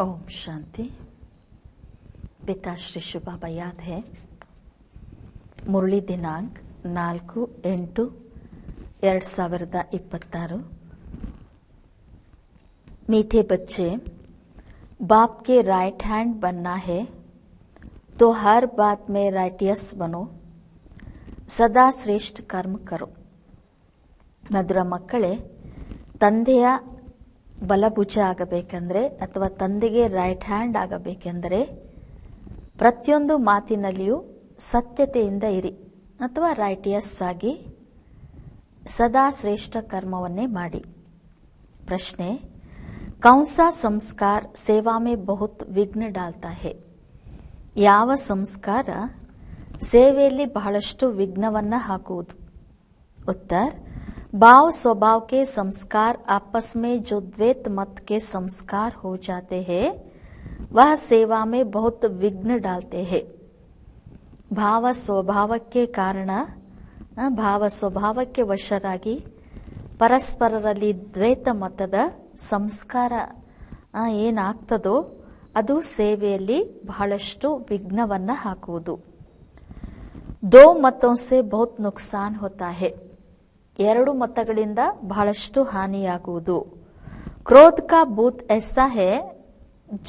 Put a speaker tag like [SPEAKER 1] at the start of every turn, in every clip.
[SPEAKER 1] ओम शांति। पिता श्री शिव बाबा याद है। मुरली दिनांक 4/8/2026। मीठे बच्चे, बाप के राइट हैंड बनना है तो हर बात में राइटियस बनो, सदा श्रेष्ठ कर्म करो। ಮಧುರ ಮಕ್ಕಳೇ, ತಂದೆಯ ಬಲಭುಜ ಆಗಬೇಕೆಂದರೆ ಅಥವಾ ತಂದೆಗೆ ರೈಟ್ ಹ್ಯಾಂಡ್ ಆಗಬೇಕೆಂದರೆ ಪ್ರತಿಯೊಂದು ಮಾತಿನಲ್ಲಿಯೂ ಸತ್ಯತೆಯಿಂದ ಇರಿ ಅಥವಾ ರೈಟಿಯಸ್ ಆಗಿ ಸದಾ ಶ್ರೇಷ್ಠ ಕರ್ಮವನ್ನೇ ಮಾಡಿ। ಪ್ರಶ್ನೆ, कौन सा संस्कार सेवा में बहुत विघ्न डालता है? ಯಾವ ಸಂಸ್ಕಾರ ಸೇವೆಯಲ್ಲಿ ಬಹಳಷ್ಟು ವಿಘ್ನವನ್ನ ಹಾಕುವುದು? उत्तर, भाव स्वभाव के संस्कार आपस में जो द्वैत मत के संस्कार हो जाते हैं वह सेवा में बहुत विघ्न डालते हैं। भाव स्वभावಕ್ಕೆ ಕಾರಣ ಭಾವ ಸ್ವಭಾವಕ್ಕೆ ವಶರಾಗಿ ಪರಸ್ಪರರಲ್ಲಿ ದ್ವೈತ ಮತದ ಸಂಸ್ಕಾರ ಏನಾಗ್ತದೋ ಅದು ಸೇವೆಯಲ್ಲಿ ಬಹಳಷ್ಟು ವಿಘ್ನವನ್ನ ಹಾಕುವುದು। दो मतों से बहुत नुकसान होता है। ಎರಡು ಮತಗಳಿಂದ ಬಹಳಷ್ಟು ಹಾನಿಯಾಗುವುದು। क्रोध का भूत ऐसा है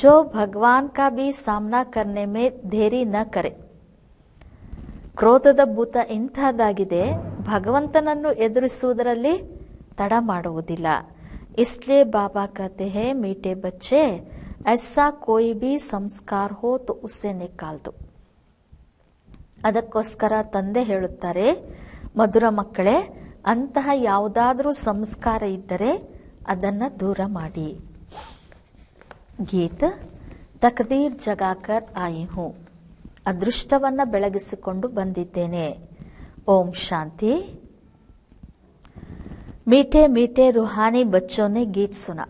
[SPEAKER 1] जो भगवान का भी सामना करने में देरी न करे। ಕ್ರೋಧದ ಭೂತ ಇಂತಹದಾಗಿದೆ, ಭಗವಂತನನ್ನು ಎದುರಿಸುವುದರಲ್ಲಿ ತಡ ಮಾಡುವುದಿಲ್ಲ। इसलिए बाबा कहते हैं, मीठे बच्चे, ऐसा कोई भी संस्कार हो तो उसे निकाल दो। ಅದಕ್ಕೋಸ್ಕರ ತಂದೆ ಹೇಳುತ್ತಾರೆ, ಮಧುರ ಮಕ್ಕಳೇ, ಅಂತಹ ಯಾವುದಾದರೂ ಸಂಸ್ಕಾರ ಇದ್ದರೆ ಅದನ್ನ ದೂರ ಮಾಡಿ। ಗೀತ ತಕದೀರ್ ಜಗಾಕರ್ ಆಯಿ ಹೂಂ, ಅದೃಷ್ಟವನ್ನ ಬೆಳಗಿಸಿಕೊಂಡು ಬಂದಿದ್ದೇನೆ। ಓಂ ಶಾಂತಿ। मीठे मीठे रूहानी बच्चों ने गीत सुना।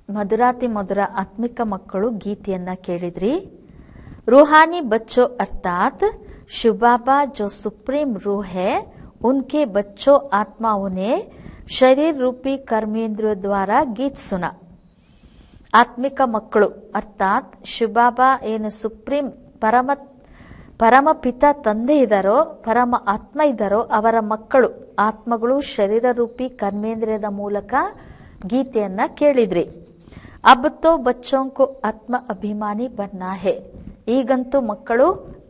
[SPEAKER 1] मधुराति मधुर आत्मिक मಕ್ಕಳು ಗೀತೆಯನ್ನ ಕೇಳಿದ್ರಿ। रूहानी बच्चों अर्थात शिव बाबा जो सुप्रीम रूह है उनके बच्चों आत्माओं ने शरीर रूपी कर्मेंद्रियों द्वारा गीत सुना। आत्मिक मಕ್ಕಳು अर्थात शिव बाबा ಏನು ಸುಪ್ರೀಂ ಪರಮ ಪಿತ ತಂದೆ ಇದ್ದಾರೋ, ಪರಮ ಆತ್ಮ ಇದ್ದಾರೋ ಅವರ ಮಕ್ಕಳು ಆತ್ಮಗಳು ಶರೀರ ರೂಪಿ ಕರ್ಮೇಂದ್ರಿಯದ ಮೂಲಕ ಗೀತೆಯನ್ನ ಕೇಳಿದ್ರಿ। ಅಬ್ ತೋ ಬಚ್ಚೋಂ ಕೋ ಆತ್ಮ ಅಭಿಮಾನಿ ಬನ್ನ ಹೇ, ಈಗಂತೂ ಮಕ್ಕಳು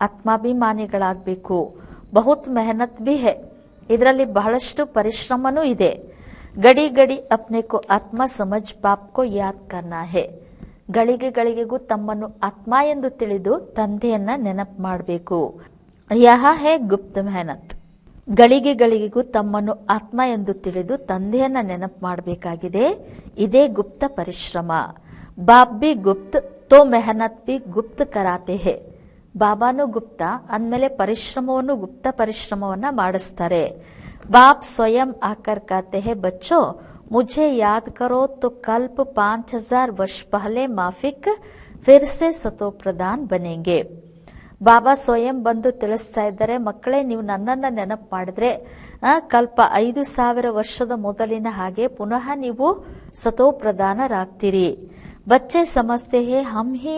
[SPEAKER 1] ಆತ್ಮಾಭಿಮಾನಿಗಳಾಗಬೇಕು। ಬಹುತ್ ಮೆಹನತ್ ಬಿ ಹೇ, ಇದರಲ್ಲಿ ಬಹಳಷ್ಟು ಪರಿಶ್ರಮನೂ ಇದೆ। ಗಡಿ ಗಡಿ ಅಪ್ನೆ ಕೋ ಆತ್ಮ ಸಮಜ್ ಬಾಪ್ ಕೋ ಯಾದ್ ಕರ್ನಾ ಹೇ, ಗಳಿಗೆ ಗಳಿಗೆಗೂ ತಮ್ಮನ್ನು ಆತ್ಮ ಎಂದು ತಿಳಿದು ತಂದೆಯನ್ನ ನೆನಪು ಮಾಡಬೇಕು। ಯಹ ಹೇ ಗುಪ್ತ ಮೆಹನತ್, ಗಳಿಗೆ ಗಳಿಗೆಗೂ ತಮ್ಮನ್ನು ಆತ್ಮ ಎಂದು ತಿಳಿದು ತಂದೆಯನ್ನ ನೆನಪು ಮಾಡಬೇಕಾಗಿದೆ, ಇದೇ ಗುಪ್ತ ಪರಿಶ್ರಮ। ಬಾಪ್ ಬಿ ಗುಪ್ತ ತೋ ಮೆಹನತ್ ಬಿ ಗುಪ್ತ ಕರಾತೆ ಹೇ, ಬಾಬಾನು ಗುಪ್ತ ಅಂದಮೇಲೆ ಪರಿಶ್ರಮವನ್ನು ಗುಪ್ತ ಪರಿಶ್ರಮವನ್ನ ಮಾಡಿಸ್ತಾರೆ। ಬಾಪ್ ಸ್ವಯಂ ಆಕರ್ कहते हैं, बच्चों मुझे याद करो तो कल्प 5000 वर्ष पहले माफिक फिर से सतो प्रधान बनेंगे। ಬಾಬಾ ಸ್ವಯಂ ಬಂದು ತಿಳಿಸ್ತಾ ಇದ್ದಾರೆ, ಮಕ್ಕಳೇ ನೀವು ನನ್ನನ್ನ ನೆನಪು ಮಾಡಿದ್ರೆ ಕಲ್ಪ 5000 ವರ್ಷದ ಮೊದಲಿನ ಹಾಗೆ ಪುನಃ ನೀವು ಸತೋ ಪ್ರಧಾನರಾಗ್ತೀರಿ। बच्चे समझते हैं हम ही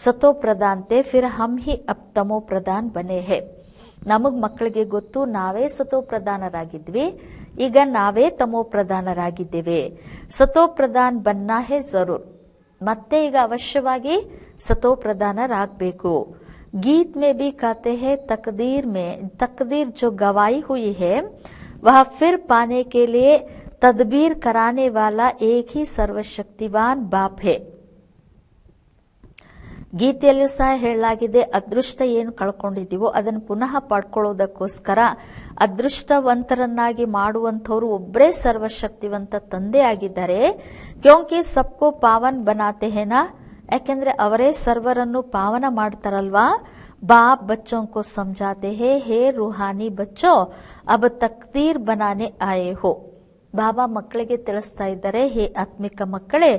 [SPEAKER 1] सतो प्रधान थे, फिर हम ही अब तमो प्रधान बने हैं। ನಮಗ್ ಮಕ್ಕಳಿಗೆ ಗೊತ್ತು ನಾವೇ ಸತೋ ಪ್ರಧಾನರಾಗಿದ್ವಿ, ಈಗ ನಾವೇ ತಮೋ ಪ್ರಧಾನರಾಗಿದ್ದೇವೆ। ಸತೋ ಪ್ರಧಾನ್ ಬನ್ನ ಹೇ ಜರೂರ್, ಮತ್ತೆ ಈಗ ಅವಶ್ಯವಾಗಿ ಸತೋ ಪ್ರಧಾನರಾಗಬೇಕು। गीत में भी कहते हैं, तकदीर जो गवाई हुई है वह फिर पाने के लिए तदबीर कराने वाला एक ही सर्वशक्तिवान बाप है। ಗೀತೆಯಲ್ಲೂ ಸಹ ಹೇಳಲಾಗಿದೆ, ಅದೃಷ್ಟ ಏನು ಕಳ್ಕೊಂಡಿದ್ದೀವೋ ಅದನ್ನು ಪುನಃ ಪಡ್ಕೊಳ್ಳೋದಕ್ಕೋಸ್ಕರ ಅದೃಷ್ಟವಂತರನ್ನಾಗಿ ಮಾಡುವಂಥವ್ರು ಒಬ್ಬರೇ ಸರ್ವಶಕ್ತಿವಂತ ತಂದೆ ಆಗಿದ್ದಾರೆ। ಕ್ಯೋಂಕಿ ಸಬ್ಕೋ ಪಾವನ್ ಬನಾತೆ ಹೇನಾ, ಯಾಕೆಂದ್ರೆ ಅವರೇ ಸರ್ವರನ್ನು ಪಾವನ ಮಾಡ್ತಾರಲ್ವಾ। ಬಾಪ್ ಬಚ್ಚೋಂ ಕೋ ಸಮझाते हैं, ಹೇ ರೂಹಾನಿ ಬಚ್ಚೋ ಅಬ್ ತಕ್ದೀರ್ ಬನಾನೆ ಆಯೆ ಹೋ, ಬಾಬಾ ಮಕ್ಕಳಿಗೆ ತಿಳಿಸ್ತಾ ಇದ್ದಾರೆ, ಹೇ ಆತ್ಮಿಕ ಮಕ್ಕಳೇ,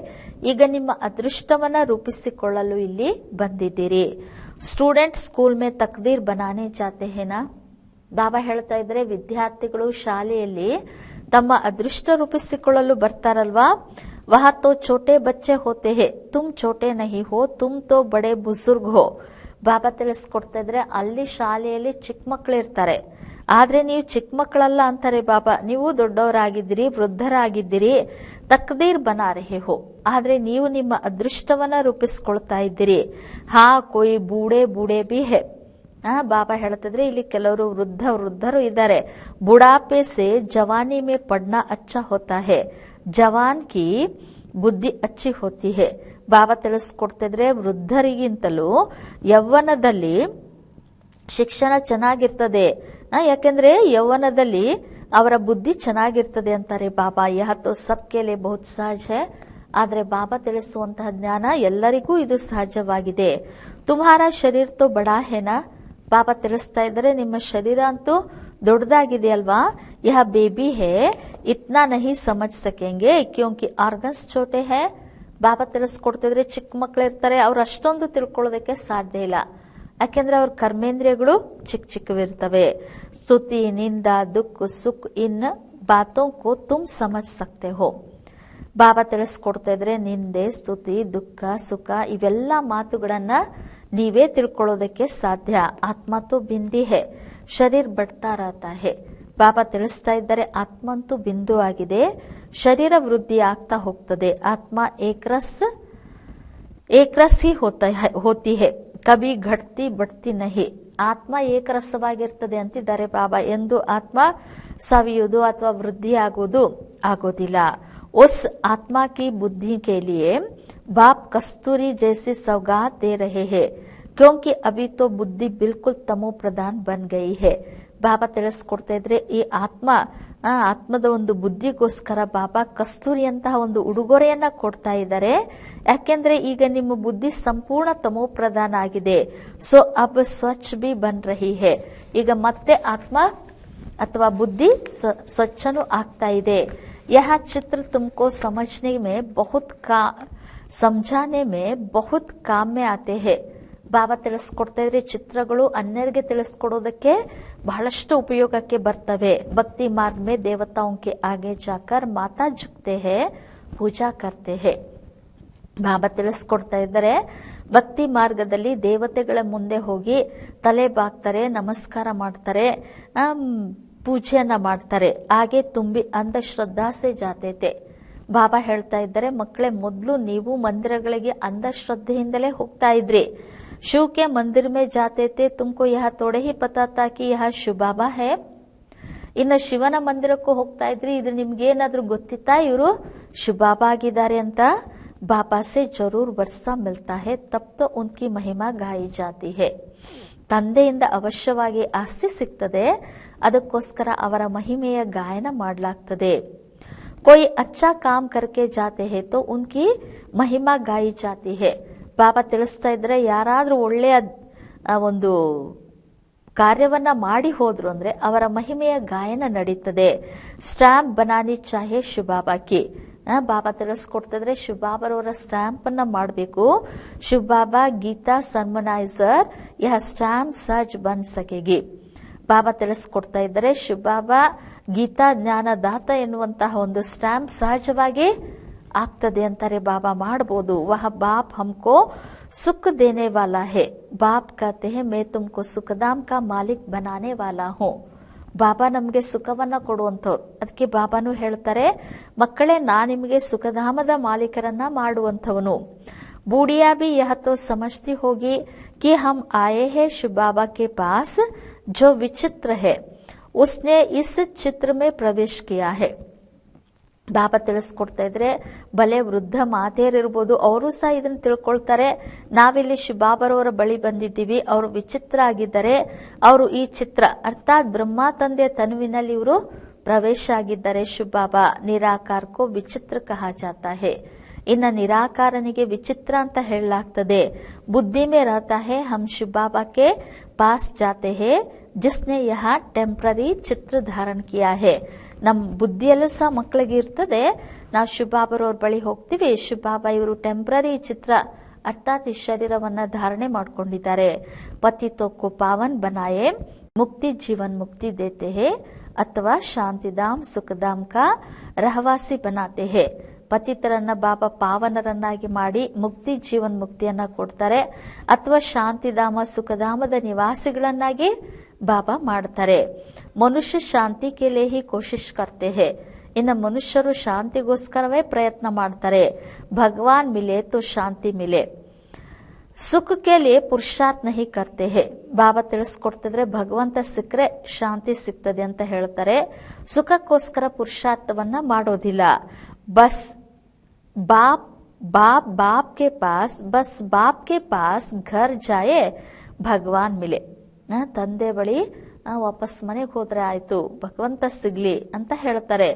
[SPEAKER 1] ಈಗ ನಿಮ್ಮ ಅದೃಷ್ಟವನ್ನ ರೂಪಿಸಿಕೊಳ್ಳಲು ಇಲ್ಲಿ ಬಂದಿದ್ದೀರಿ। ಸ್ಟೂಡೆಂಟ್ ಸ್ಕೂಲ್ ಮೇ ತಕ್ದೀರ್ ಬನಾನೆ ಚಾತೆ ಹೇನಾ, ಬಾಬಾ ಹೇಳ್ತಾ ಇದ್ದಾರೆ, ವಿದ್ಯಾರ್ಥಿಗಳು ಶಾಲೆಯಲ್ಲಿ ತಮ್ಮ ಅದೃಷ್ಟ ರೂಪಿಸಿಕೊಳ್ಳಲು ಬರ್ತಾರಲ್ವಾ। वहां तो छोटे बच्चे होते हैं, तुम छोटे नहीं हो, तुम तो बड़े बुजुर्ग हो. ಬಾಬಾ ತಿಳಿಸ್ಕೊಡ್ತಾ ಇದ್ರೆ ಅಲ್ಲಿ ಶಾಲೆಯಲ್ಲಿ ಚಿಕ್ಕ ಮಕ್ಕಳು ಇರ್ತಾರೆ, ಆದ್ರೆ ನೀವು ಚಿಕ್ಕ ಮಕ್ಕಳಲ್ಲ ಅಂತಾರೆ ಬಾಬಾ. ನೀವು ದೊಡ್ಡವರಾಗಿದ್ದೀರಿ, ವೃದ್ಧರಾಗಿದ್ದೀರಿ. ತಕ್ದೀರ್ ಬನಾ ರಹೆ ಹೋ, ಆದ್ರೆ ನೀವು ನಿಮ್ಮ ಅದೃಷ್ಟವನ್ನ ರೂಪಿಸ್ಕೊಳ್ತಾ ಇದ್ದೀರಿ. ಹಾ ಕೋಯಿ ಬೂಡೆ ಬೂಡೆ ಬಿ ಹೇ. ಬಾಬಾ ಹೇಳ್ತಿದ್ರೆ ಇಲ್ಲಿ ಕೆಲವರು ವೃದ್ಧರು ಇದ್ದಾರೆ. ಬುಡಾಪೆ ಸೆ ಜವಾನಿ ಮೇ ಪಡ್ನಾ ಅಚ್ಚಾ ಹೋತಾ ಹೇ, ಜವಾನ್ ಕಿ ಬುದ್ಧಿ ಅಚ್ಚಿ ಹೋತಿ ಹೇ. ಬಾಬಾ ತಿಳಿಸ್ಕೊಡ್ತಿದ್ರೆ ವೃದ್ಧರಿಗಿಂತಲೂ ಯೌವನದಲ್ಲಿ ಶಿಕ್ಷಣ ಚೆನ್ನಾಗಿರ್ತದೆ. ಯಾಕೆಂದ್ರೆ ಯೌವನದಲ್ಲಿ ಅವರ ಬುದ್ಧಿ ಚೆನ್ನಾಗಿರ್ತದೆ ಅಂತಾರೆ ಬಾಬಾ. ಯಹ ತೋ ಸಬ್ಕೆ ಲಿಯೇ ಬಹುತ್ ಸಹಜ ಹೈ. ಆದ್ರೆ ಬಾಬಾ ತಿಳಿಸುವಂತಹ ಜ್ಞಾನ ಎಲ್ಲರಿಗೂ ಇದು ಸಹಜವಾಗಿದೆ. ತುಮ್ಹಾರಾ ಶರೀರ್ ತೋ ಬಡಾ ಹೇನಾ, ಬಾಬಾ ತಿಳಿಸ್ತಾ ಇದ್ದಾರೆ ನಿಮ್ಮ ಶರೀರ ಅಂತೂ ದೊಡ್ಡದಾಗಿದೆ ಅಲ್ವಾ. ಯಹ ಬೇಬಿ ಹೇ, ಇತ್ನಾ ನಹಿ ಸಮಜ್ ಸಕೆಂಗೆ ಕ್ಯೋಂಕಿ ಆರ್ಗನ್ಸ್ ಛೋಟೆ ಹೇ. ಬಾಬಾ ತಿಳಿಸ್ಕೊಡ್ತಿದ್ರೆ ಚಿಕ್ಕ ಮಕ್ಕಳು ಇರ್ತಾರೆ, ಅವ್ರು ಅಷ್ಟೊಂದು ತಿಳ್ಕೊಳ್ಳೋದಕ್ಕೆ ಸಾಧ್ಯ ಇಲ್ಲ, ಯಾಕೆಂದ್ರೆ ಅವ್ರ ಕರ್ಮೇಂದ್ರಿಯಗಳು ಚಿಕ್ಕವಿರ್ತವೆ. ಸ್ತುತಿ ನಿಂದ ದುಃಖ ಸುಖ ಇನ್ ಬಾತೋ ಕೋ ತುಮ್ ಸಮಜ್ ಸಕ್ತೆ ಹೋ. ಬಾಬಾ ತಿಳಿಸ್ಕೊಡ್ತಾ ಇದ್ರೆ ನಿಂದೆ ಸ್ತುತಿ ದುಃಖ ಸುಖ ಇವೆಲ್ಲ ಮಾತುಗಳನ್ನ ನೀವೇ ತಿಳ್ಕೊಳ್ಳೋದಕ್ಕೆ ಸಾಧ್ಯ. ಆತ್ಮ ತೋ ಬಿಂದಿ ಹೇ, ಶರೀರ್ ಬಡ್ತಾ ರಹತಾ ಹೇ. ಬಾಬಾ ತಿಳಿಸ್ತಾ ಇದ್ದಾರೆ ಆತ್ಮ ಅಂತೂ ಬಿಂದು ಆಗಿದೆ, ಶರೀರ ವೃದ್ಧಿ ಆಗ್ತಾ ಹೋಗ್ತದೆ. ಆತ್ಮ ಏಕರಸ್ ಹಿ ಹೋತಿ ಹೇ, ಕಭಿ ಘಟ್ತಿ ಬಡ್ತಿ ನಹಿ. ಆತ್ಮ ಏಕರಸವಾಗಿರ್ತದೆ ಅಂತಿದ್ದಾರೆ ಬಾಬಾ. ಎಂದು ಆತ್ಮ ಸವಿಯುವುದು ಅಥವಾ ವೃದ್ಧಿ ಆಗುವುದು ಆಗೋದಿಲ್ಲ. ಉಸ್ ಆತ್ಮ ಕಿ ಬುದ್ಧಿ ಕೆ ಲಿಯೇ ಬಾಪ್ ಕಸ್ತೂರಿ ಜೈಸಿ ಸೌಗಾತ್ ದೇ ರಹೆ ಹೇ, ಕ್ಯೋಂಕಿ ಅಭಿ ತೋ ಬುದ್ಧಿ ಬಿಲ್ಕುಲ್ ತಮೋ ಪ್ರಧಾನ್ ಬನ್ ಗಯಿ ಹೇ. ಬಾಬಾ ತಿಳಿಸ್ಕೊಡ್ತಾ ಇದ್ರೆ ಈ ಆತ್ಮದ ಒಂದು ಬುದ್ಧಿಗೋಸ್ಕರ ಬಾಬಾ ಕಸ್ತೂರಿ ಅಂತಹ ಒಂದು ಉಡುಗೊರೆಯನ್ನ ಕೊಡ್ತಾ ಇದ್ದಾರೆ. ಯಾಕೆಂದ್ರೆ ಈಗ ನಿಮ್ಮ ಬುದ್ಧಿ ಸಂಪೂರ್ಣ ತಮೋ ಪ್ರಧಾನ ಆಗಿದೆ. ಸೊ ಅಬ್ ಸ್ವಚ್ಛ ಬಿ ಬನ್ ರಹಿ ಹೇ, ಈಗ ಮತ್ತೆ ಆತ್ಮ ಅಥವಾ ಬುದ್ಧಿ ಸ್ವಚ್ಛನೂ ಆಗ್ತಾ ಇದೆ. ಯಹ ಚಿತ್ರ ತುಮಕೋ ಸಮಜ್ನೆ ಮೇ ಸಮझाने में बहुत काम में आते हैं. ಬಾಬಾ ತಿಳಿಸ್ಕೊಡ್ತಾ ಇದ್ರೆ ಚಿತ್ರಗಳು ಅನ್ಯರಿಗೆ ತಿಳಿಸ್ಕೊಡೋದಕ್ಕೆ ಬಹಳಷ್ಟು ಉಪಯೋಗಕ್ಕೆ ಬರ್ತವೆ. ಭಕ್ತಿ ಮಾರ್ಗ ಮೇ ದೇವತಾओं के आगे जाकर माथा झुकते हैं, पूजा करते हैं. ಬಾಬಾ ತಿಳಿಸ್ಕೊಡ್ತಾ ಇದ್ದಾರೆ ಭಕ್ತಿ ಮಾರ್ಗದಲ್ಲಿ ದೇವತೆಗಳ ಮುಂದೆ ಹೋಗಿ ತಲೆ ಬಾಗ್ತಾರೆ, ನಮಸ್ಕಾರ ಮಾಡ್ತಾರೆ, ಪೂಜೆಯನ್ನ ಮಾಡ್ತಾರೆ. ಹಾಗೆ ತುಂಬಿ ಅಂಧಶ್ರದ್ಧಾ ಸೆ ಜಾತೆ ಥೆ. ಬಾಬಾ ಹೇಳ್ತಾ ಇದ್ದಾರೆ ಮಕ್ಕಳೇ, ಮೊದಲು ನೀವು ಮಂದಿರಗಳಿಗೆ ಅಂಧಶ್ರದ್ಧೆಯಿಂದಲೇ ಹೋಗ್ತಾ ಇದ್ರಿ. ಶಿವ ಕೆ ಮಂದಿರ ಮೇ ಜಾತೆ ಥೆ, ತುಮಕೋ ಯಹ ಥೋಡೆ ಹಿ ಪತಾ ತಾ ಕಿ ಯಹ ಶಿವ ಬಾಬಾ ಹೇ. ಇನ್ನು ಶಿವನ ಮಂದಿರಕ್ಕೂ ಹೋಗ್ತಾ ಇದ್ರಿ, ಇದು ನಿಮ್ಗೆ ಏನಾದ್ರೂ ಗೊತ್ತಿತ್ತಾ ಇವರು ಶಿವ ಬಾಬಾ ಆಗಿದ್ದಾರೆ ಅಂತ? ಬಾಬಾ ಸೆ ಜರೂರ್ ವರ್ಸಾ ಮಿಲ್ತಾ ಹೇ, ತಬ್ ತೋ ಉನ್ಕಿ ಮಹಿಮಾ ಗಾಯಿ ಜಾತಿ ಹೇ. ತಂದೆಯಿಂದ ಅವಶ್ಯವಾಗಿ ಆಸ್ತಿ ಸಿಗ್ತದೆ, ಅದಕ್ಕೋಸ್ಕರ ಅವರ ಮಹಿಮೆಯ ಗಾಯನ ಮಾಡಲಾಗ್ತದೆ. कोई अच्छा काम करके जाते हैं तो उनकी महिमा गाई जाती है. ಬಾಬಾ ತಿಳಿಸ್ತಾ ಇದ್ರೆ ಯಾರಾದ್ರೂ ಒಳ್ಳೆಯ ಒಂದು ಕಾರ್ಯವನ್ನ ಮಾಡಿ ಹೋದ್ರು ಅಂದ್ರೆ ಅವರ ಮಹಿಮೆಯ ಗಾಯನ ನಡೀತದೆ. ಸ್ಟ್ಯಾಂಪ್ ಬನಾನಿ ಚಾಹೆ ಶಿವಬಾಬಾಕಿ. ಬಾಬಾ ತಿಳಿಸ್ಕೊಡ್ತಿದ್ರೆ ಶಿವಬಾಬರವರ ಸ್ಟ್ಯಾಂಪ್ ಅನ್ನ ಮಾಡಬೇಕು. ಶಿವಬಾಬಾ ಗೀತಾ ಸನ್ಮನೈಸರ್ ಯಹ ಸ್ಟ್ಯಾಂಪ್ ಸಹಜ್ ಬನ್ ಸಕೆಗಿ. ಬಾಬಾ ತಿಳಿಸ್ಕೊಡ್ತಾ ಇದ್ದಾರೆ ಶಿವಬಾಬಾ ಗೀತಾ ಜ್ಞಾನದಾತ ಎನ್ನುವಂತಹ ಒಂದು ಸ್ಟ್ಯಾಂಪ್ ಸಹಜವಾಗಿ ಆಗ್ತದೆ ಅಂತಾರೆ. ಬಾಬಾ ಮಾಡಬಹುದು. ವಹ ಬಾಪ್ ಹಮ್ಕೋ ಸುಖ ದೇನೆ ವಾಲಾ ಹೇ. ಬಾಪ್ ಕಹತೆ ಹೇ ಮೇ ತುಮ್ಕೋ ಸುಖಧಾಮ್ ಕಾ ಮಾಲಿಕ್ ಬನಾನೆ ವಾಲಾ ಹೂಂ. ಬಾಬಾ ನಮ್ಗೆ ಸುಖವನ್ನ ಕೊಡುವಂಥವ್ರು. ಅದಕ್ಕೆ ಬಾಬಾನು ಹೇಳ್ತಾರೆ ಮಕ್ಕಳೇ, ನಾ ನಿಮಗೆ ಸುಖಧಾಮದ ಮಾಲೀಕರನ್ನ ಮಾಡುವಂಥವನು. ಬೂಡಿಯಾ ಬಿ ಯಹ ತೋ ಸಮಜ್ತಿ ಹೋಗಿ कि हम आए हैं शिव बाबा के पास जो विचित्र है, उसने इस चित्र में प्रवेश किया है. ಬಾಬಾ ತಿಳಿಸ್ಕೊಡ್ತಾ ಇದ್ರೆ ಭಲೆ ವೃದ್ಧ ಮಾತೆಯರಿರ್ಬೋದು, ಅವರು ಸಹ ಇದನ್ನ ತಿಳ್ಕೊಳ್ತಾರೆ. ನಾವಿಲ್ಲಿ ಶಿವಬಾಬರವರ ಬಳಿ ಬಂದಿದ್ದೀವಿ, ಅವರು ವಿಚಿತ್ರ ಆಗಿದ್ದಾರೆ, ಅವರು ಈ ಚಿತ್ರ ಅರ್ಥಾತ್ ಬ್ರಹ್ಮ ತಂದೆಯ ತನುವಿನಲ್ಲಿ ಇವರು ಪ್ರವೇಶ ಆಗಿದ್ದಾರೆ. ಶಿವಬಾಬಾ ನಿರಾಕಾರಕ್ಕೂ ವಿಚಿತ್ರ ಕಹಾ ಜಾತಾ ಹೇ. ಇನ್ನ ನಿರಾಕಾರನಿಗೆ ವಿಚಿತ್ರ ಅಂತ ಹೇಳಲಾಗ್ತದೆ. ಬುದ್ಧಿ ಮೇ ರಹತಾ ಹೇ ಹಮ್ ಶಿವ ಬಾಬಾ ಕೆ ಪಾಸ್ ಜಾತೆ ಹೇ ಜಿಸ್ನೆ ಯಹ ಟೆಂಪ್ರರಿ ಚಿತ್ರ ಧಾರಣ ಕಿಯಾ ಹೇ. ನಮ್ಮ ಬುದ್ಧಿಯಲ್ಲೂ ಸಹ ಮಕ್ಕಳಿಗೆ ಇರ್ತದೆ, ನಾವು ಶಿವಬಾಬರವ್ರ ಬಳಿ ಹೋಗ್ತೀವಿ, ಶಿವಬಾಬಾ ಇವರು ಟೆಂಪ್ರರಿ ಚಿತ್ರ ಅರ್ಥಾತ್ ಈ ಶರೀರವನ್ನ ಧಾರಣೆ ಮಾಡ್ಕೊಂಡಿದ್ದಾರೆ. ಪತಿತೋಕ್ಕೋ ಪಾವನ್ ಬನಾಯೆ ಮುಕ್ತಿ ಜೀವನ್ ಮುಕ್ತಿ ದೇತೆ ಹೇ ಅಥವಾ ಶಾಂತಿಧಾಮ್ ಸುಖಧಾಮ್ ಕಾ ರಹವಾಸಿ ಬನಾತೆ ಹೇ. ಪತಿತರನ್ನ ಬಾಬಾ ಪಾವನರನ್ನಾಗಿ ಮಾಡಿ ಮುಕ್ತಿ ಜೀವನ್ ಮುಕ್ತಿಯನ್ನ ಕೊಡ್ತಾರೆ, ಅಥವಾ ಶಾಂತಿಧಾಮ ಸುಖಧಾಮದ ನಿವಾಸಿಗಳನ್ನಾಗಿ ಬಾಬಾ ಮಾಡ್ತಾರೆ. ಮನುಷ್ಯ ಶಾಂತಿ ಕೆ ಲಿಯೇ ಹಿ ಕೋಶಿಶ್ ಕರ್ತೆ ಹೇ. ಇನ್ನು ಮನುಷ್ಯರು ಶಾಂತಿಗೋಸ್ಕರವೇ ಪ್ರಯತ್ನ ಮಾಡ್ತಾರೆ. ಭಗವಾನ್ ಮಿಲೆ ತೋ ಶಾಂತಿ ಮಿಲೆ. ಸುಖ ಕೆ ಲಿಯೇ ಪುರುಷಾರ್ಥ ನಹಿ ಕರ್ತೆ ಹೇ. ಬಾಬಾ ತಿಳಿಸ್ಕೊಡ್ತಿದ್ರೆ ಭಗವಂತ ಸಿಕ್ಕರೆ ಶಾಂತಿ ಸಿಗ್ತದೆ ಅಂತ ಹೇಳ್ತಾರೆ. ಸುಖಕ್ಕೋಸ್ಕರ ಪುರುಷಾರ್ಥವನ್ನ ಮಾಡೋದಿಲ್ಲ. ಬಸ್ ಬಾಪ್ ಕೆ ಪಾಸ್ ಘರ್ ಜಾಯೆ ಭಗವಾನ್ ಮಿಲೆ. ತಂದೆ ಬಳಿ ವಾಪಸ್ ಮನೆಗೆ ಹೋದ್ರೆ ಆಯ್ತು, ಭಗವಂತ ಸಿಗ್ಲಿ ಅಂತ ಹೇಳ್ತಾರೆ.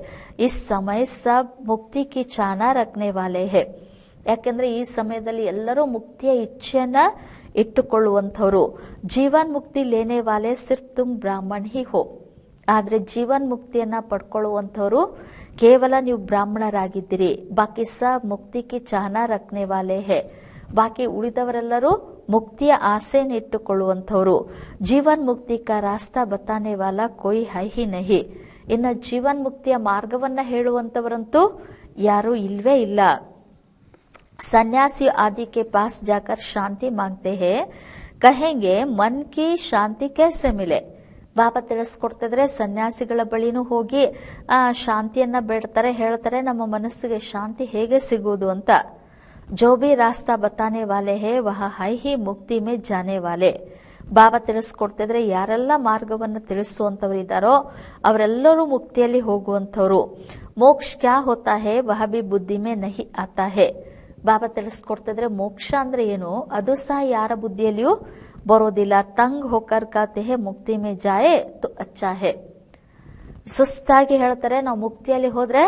[SPEAKER 1] ಈ ಸಮಯ ಸಬ್ ಮುಕ್ತಿ ಕಿ ಚಾನಾ ರಖನೆ ವಾಲೆ ಹೇ. ಯಾಕೆಂದ್ರೆ ಈ ಸಮಯದಲ್ಲಿ ಎಲ್ಲರೂ ಮುಕ್ತಿಯ ಇಚ್ಛೆಯನ್ನ ಇಟ್ಟುಕೊಳ್ಳುವಂಥವ್ರು. ಜೀವನ್ ಮುಕ್ತಿ ಲೇನೆ ವಾಲೆ ಸಿರ್ಫ್ ತುಮ್ ಬ್ರಾಹ್ಮಣ್ ಹಿ ಹೋ. ಆದ್ರೆ ಜೀವನ್ ಮುಕ್ತಿಯನ್ನ ಪಡ್ಕೊಳ್ಳುವಂಥವ್ರು ಕೇವಲ ನೀವು ಬ್ರಾಹ್ಮಣರಾಗಿದ್ದೀರಿ. ಬಾಕಿ ಸಬ್ ಮುಕ್ತಿ ಕಿ ಚಾಹನಾ ರಖನೆ ವಾಲೆ ಹೇ. ಬಾಕಿ ಉಳಿದವರೆಲ್ಲರೂ ಮುಕ್ತಿಯ ಆಸೆಯನ್ನು ಇಟ್ಟುಕೊಳ್ಳುವಂಥವ್ರು. ಜೀವನ್ ಮುಕ್ತಿ ಕಾ ರಾಸ್ತಾ ಬತಾನೆ ವಾಲಾ ಕೋಯಿ ಹೈ ಹಿ ನಹಿ. ಇನ್ನು ಜೀವನ್ ಮುಕ್ತಿಯ ಮಾರ್ಗವನ್ನ ಹೇಳುವಂತವರಂತೂ ಯಾರೂ ಇಲ್ವೇ ಇಲ್ಲ. ಸನ್ಯಾಸಿ ಆದಿ ಕೆ ಪಾಸ್ ಜಾಕರ್ ಶಾಂತಿ ಮಾಂಗ್ತೆ ಹೇ, ಕಹೆಂಗೆ ಮನ್ ಕಿ ಶಾಂತಿ ಕೈಸೆ ಮಿಲೆ. ಬಾಬಾ ತಿಳಿಸ್ಕೊಡ್ತಿದ್ರೆ ಸನ್ಯಾಸಿಗಳ ಬಳಿನೂ ಹೋಗಿ ಶಾಂತಿಯನ್ನ ಬೇಡ್ತಾರೆ, ಹೇಳ್ತಾರೆ ನಮ್ಮ ಮನಸ್ಸಿಗೆ ಶಾಂತಿ ಹೇಗೆ ಸಿಗುವುದು ಅಂತ. ಜೋ ಬಿ ರಾಸ್ತಾ ಬತಾನೆ ವಾಲೆ ಹೇ ವಹ ಹೈ ಹಿ ಮುಕ್ತಿ ಮೇ ಜಾನೆ ವಾಲೆ. ಬಾಬಾ ತಿಳಿಸ್ಕೊಡ್ತಿದ್ರೆ ಯಾರೆಲ್ಲ ಮಾರ್ಗವನ್ನು ತಿಳಿಸುವಂತವರಿದ್ದಾರೋ ಅವರೆಲ್ಲರೂ ಮುಕ್ತಿಯಲ್ಲಿ ಹೋಗುವಂಥವ್ರು. ಮೋಕ್ಷ ಕ್ಯಾ ಹೋತಾ ಹೇ ವಹ ಬಿ ಬುದ್ಧಿ ಮೇ ನಹಿ ಆತಾ ಹೇ. ಬಾಬಾ ತಿಳಿಸ್ಕೊಡ್ತಿದ್ರೆ ಮೋಕ್ಷ ಅಂದ್ರೆ ಏನು ಅದು ಸಹ ಯಾರ ಬುದ್ಧಿಯಲ್ಲಿಯೂ ಬರೋದಿಲ್ಲ. ತಂಗ್ ಹೋಕರ್ ಕಾತೆ ಹೇ ಮುಕ್ತಿ ಮೇ ಜಾಯೆ ತೋ ಅಚ್ಚಾ ಹೇ. ಸುಸ್ತಾಗಿ ಹೇಳ್ತಾರೆ ನಾವು ಮುಕ್ತಿಯಲ್ಲಿ ಹೋದ್ರೆ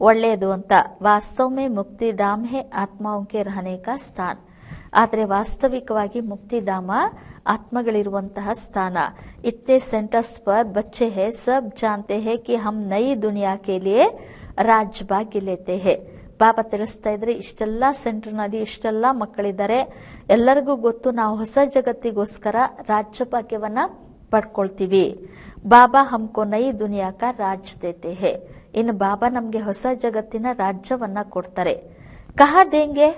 [SPEAKER 1] ಒಳ್ಳೆಯದು ಅಂತ. ವಾಸ್ತವಮೇ ಮುಕ್ತಿಧಾಮ್ ಹೇ ಆತ್ಮಾಂಕೆ ರಹನೆ ಕಾ ಸ್ಥಾನ್. ಆದ್ರೆ ವಾಸ್ತವಿಕವಾಗಿ ಮುಕ್ತಿಧಾಮ ಆತ್ಮಗಳಿರುವಂತಹ ಸ್ಥಾನ. ಇತ್ತೇ ಸೆಂಟರ್ಸ್ ಪರ್ ಬಚ್ಚೆ ಹೇ ಸಬ್ ಜಾನ್ತೆ ಹೇ ಕಿ ಹಮ್ ನಯಿ ದುನಿಯಾ ಕೆ ಲಿಯೇ ರಾಜ್ ಭಾಗ್ಯ ಲೇತೆ ಹೇ. ಬಾಬಾ ತಿಳಿಸ್ತಾ ಇದ್ರೆ ಇಷ್ಟೆಲ್ಲ ಸೆಂಟರ್ನಲ್ಲಿ ಇಷ್ಟೆಲ್ಲ ಮಕ್ಕಳಿದ್ದಾರೆ, ಎಲ್ಲರಿಗೂ ಗೊತ್ತು ನಾವು ಹೊಸ ಜಗತ್ತಿಗೋಸ್ಕರ ರಾಜ್ಯ ಭಾಗ್ಯವನ್ನ ಪಡ್ಕೊಳ್ತೀವಿ. ಬಾಬಾ ಹಮ್ಕೋ ನೈ ದುನಿಯಾ ಕಾ ರಾಜ್ ದೇತೆ ಹೇ. ಇನ್ನು ಬಾಬಾ ನಮ್ಗೆ ಹೊಸ ಜಗತ್ತಿನ ರಾಜ್ಯವನ್ನ ಕೊಡ್ತಾರೆ. ಕಹಾ ದೇಂಗೆ,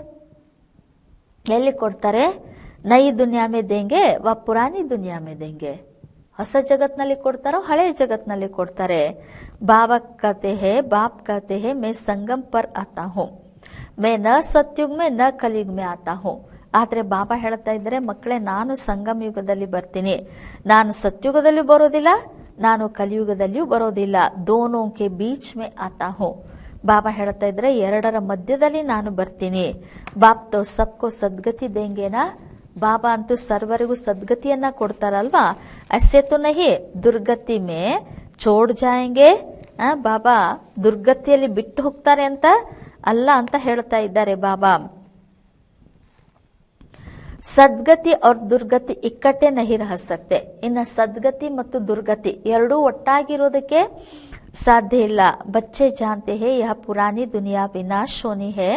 [SPEAKER 1] ಎಲ್ಲಿ ಕೊಡ್ತಾರೆ? ನೈ ದುನಿಯಾ ಮೇ ದೇಂಗೆ ವ ಪುರಾನಿ ದುನಿಯಾ ಮೇ ದೇಂಗೆ. ಹೊಸ ಜಗತ್ನಲ್ಲಿ ಕೊಡ್ತಾರೋ ಹಳೆ ಜಗತ್ನಲ್ಲಿ ಕೊಡ್ತಾರೆ. ಬಾಬಾ ಕಹತೆ ಹೇ ಬಾಪ್ ಕಹತೆ ಹೇ ಮೇ ಸಂಗಮ್ ಪರ್ ಆತಾ ಹೂಂ, ಮೇ ನ ಸತ್ಯುಗ್ ಮೇ ನ ಕಲಿಯುಗ್ ಮೇ ಆತಾ ಹೂಂ. ಆದ್ರೆ ಬಾಬಾ ಹೇಳ್ತಾ ಇದ್ರೆ ಮಕ್ಕಳೇ ನಾನು ಸಂಗಮ ಯುಗದಲ್ಲಿ ಬರ್ತೀನಿ, ನಾನು ಸತ್ಯುಗದಲ್ಲೂ ಬರೋದಿಲ್ಲ, ನಾನು ಕಲಿಯುಗದಲ್ಲಿಯೂ ಬರೋದಿಲ್ಲ. ದೋನೋ ಕೆ ಬೀಚ್ ಮೇ ಆತಾ ಹೂಂ. ಬಾಬಾ ಹೇಳ್ತಾ ಇದ್ರೆ ಎರಡರ ಮಧ್ಯದಲ್ಲಿ ನಾನು ಬರ್ತೀನಿ. ಬಾಪ್ ತೋ ಸಬ್ಕೋ ಸದ್ಗತಿ ದೇಂಗೇನಾ. ಬಾಬಾ ಅಂತೂ ಸರ್ವರಿಗೂ ಸದ್ಗತಿಯನ್ನ ಕೊಡ್ತಾರಲ್ವಾ. ಅಸೆ ತೋ ನಹಿ ದುರ್ಗತಿ ಮೇ ಚೋಡ್ ಜಾಯಂಗೆ. ಬಾಬಾ ದುರ್ಗತಿಯಲ್ಲಿ ಬಿಟ್ಟು ಹೋಗ್ತಾರೆ ಅಂತ ಅಲ್ಲ ಅಂತ ಹೇಳ್ತಾ ಇದ್ದಾರೆ ಬಾಬಾ. ಸದ್ಗತಿ और ದುರ್ಗತಿ ಇಕ್ಕಟ್ಟೆ ನಹಿ ರಹ ಸಕ್ತೆ. ಇನ್ನು ಸದ್ಗತಿ ಮತ್ತು ದುರ್ಗತಿ ಎರಡೂ ಒಟ್ಟಾಗಿರೋದಕ್ಕೆ ಸಾಧ್ಯ ಇಲ್ಲ. ಬಚ್ಚೆ ಜಾನ್ತೆ ಹೇ ಯಹ ಪುರಾನಿ ದುನಿಯಾ ವಿನಾಶ್ ಹೋನಿ ಹೇ,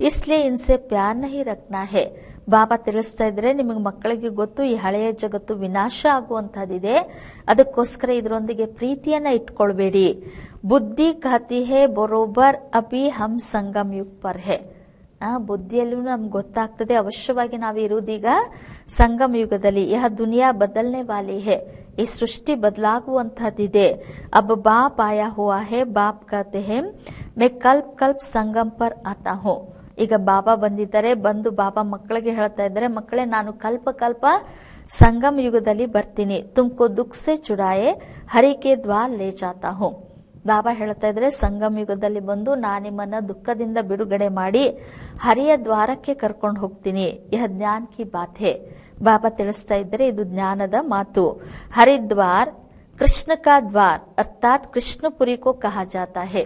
[SPEAKER 1] ಇಸ್ಲಿಯೇ ಇನ್ಸೆ ಪ್ಯಾರ್ ನಹಿ ರಖನಾ ಹೇ. ಬಾಬಾ ತಿಳಿಸ್ತಾ ಇದ್ರೆ ನಿಮಗೆ ಮಕ್ಕಳಿಗೆ ಗೊತ್ತು ಈ ಹಳೆಯ ಜಗತ್ತು ವಿನಾಶ ಆಗುವಂತಹದಿದೆ, ಅದಕ್ಕೋಸ್ಕರ ಇದರೊಂದಿಗೆ ಪ್ರೀತಿಯನ್ನ ಇಟ್ಕೊಳ್ಬೇಡಿ. ಬುದ್ಧಿ ಕಹತಿ ಹೇ ಬರೋಬರ್ ಅಭಿ ಹಮ್ ಸಂಗಮ್ ಯುಗ್ ಪರ್ ಹೇ. ಬುದ್ಧಿಯಲ್ಲೂ ನಮ್ಗೆ ಗೊತ್ತಾಗ್ತದೆ ಅವಶ್ಯವಾಗಿ ನಾವು ಇರುವುದೀಗ ಸಂಗಮ ಯುಗದಲ್ಲಿ. ಯಹ ದುನಿಯಾ ಬದಲ್ನೆ ವಾಲಿ ಹೇ, ಈ ಸೃಷ್ಟಿ ಬದಲಾಗುವಂತಹದ್ದಿದೆ. ಅಬ್ ಬಾಪ್ ಆಯಾ ಹುವಾ ಹೇ ಬಾಪ್ ಕಹತೆ ಹೇ ಮೇ ಕಲ್ಪ್ ಕಲ್ಪ್ ಸಂಗಮ್ ಪರ್ ಆತಾ ಹೂಂ. ಈಗ ಬಾಬಾ ಬಂದಿದ್ದಾರೆ, ಬಂದು ಬಾಬಾ ಮಕ್ಕಳಿಗೆ ಹೇಳ್ತಾ ಇದ್ದಾರೆ ಮಕ್ಕಳೇ ನಾನು ಕಲ್ಪ ಕಲ್ಪ ಸಂಗಮ ಯುಗದಲ್ಲಿ ಬರ್ತೀನಿ. ತುಮ್ಕೋ ದುಃಖ ಸೆ ಚುಡಾಯೆ ಹರಿ ಕೆ ದ್ವಾರ್ ಲೇ ಜಾತಾ ಹೂಂ. ಬಾಬಾ ಹೇಳ್ತಾ ಇದ್ರೆ ಸಂಗಮ ಯುಗದಲ್ಲಿ ಬಂದು ನಾನು ನಿಮ್ಮನ್ನ ದುಃಖದಿಂದ ಬಿಡುಗಡೆ ಮಾಡಿ ಹರಿಯ ದ್ವಾರಕ್ಕೆ ಕರ್ಕೊಂಡು ಹೋಗ್ತೀನಿ. ಯಹ ಜ್ಞಾನ್ ಕಿ ಬಾತ್ ಹೇ. ಬಾಬಾ ತಿಳಿಸ್ತಾ ಇದ್ರೆ ಇದು ಜ್ಞಾನದ ಮಾತು. ಹರಿದ್ವಾರ್ ಕೃಷ್ಣ ಕಾ ದ್ವಾರ್ ಅರ್ಥಾತ್ ಕೃಷ್ಣಪುರಿ ಕೋ ಕಹಾ ಜಾತಾ ಹೇ.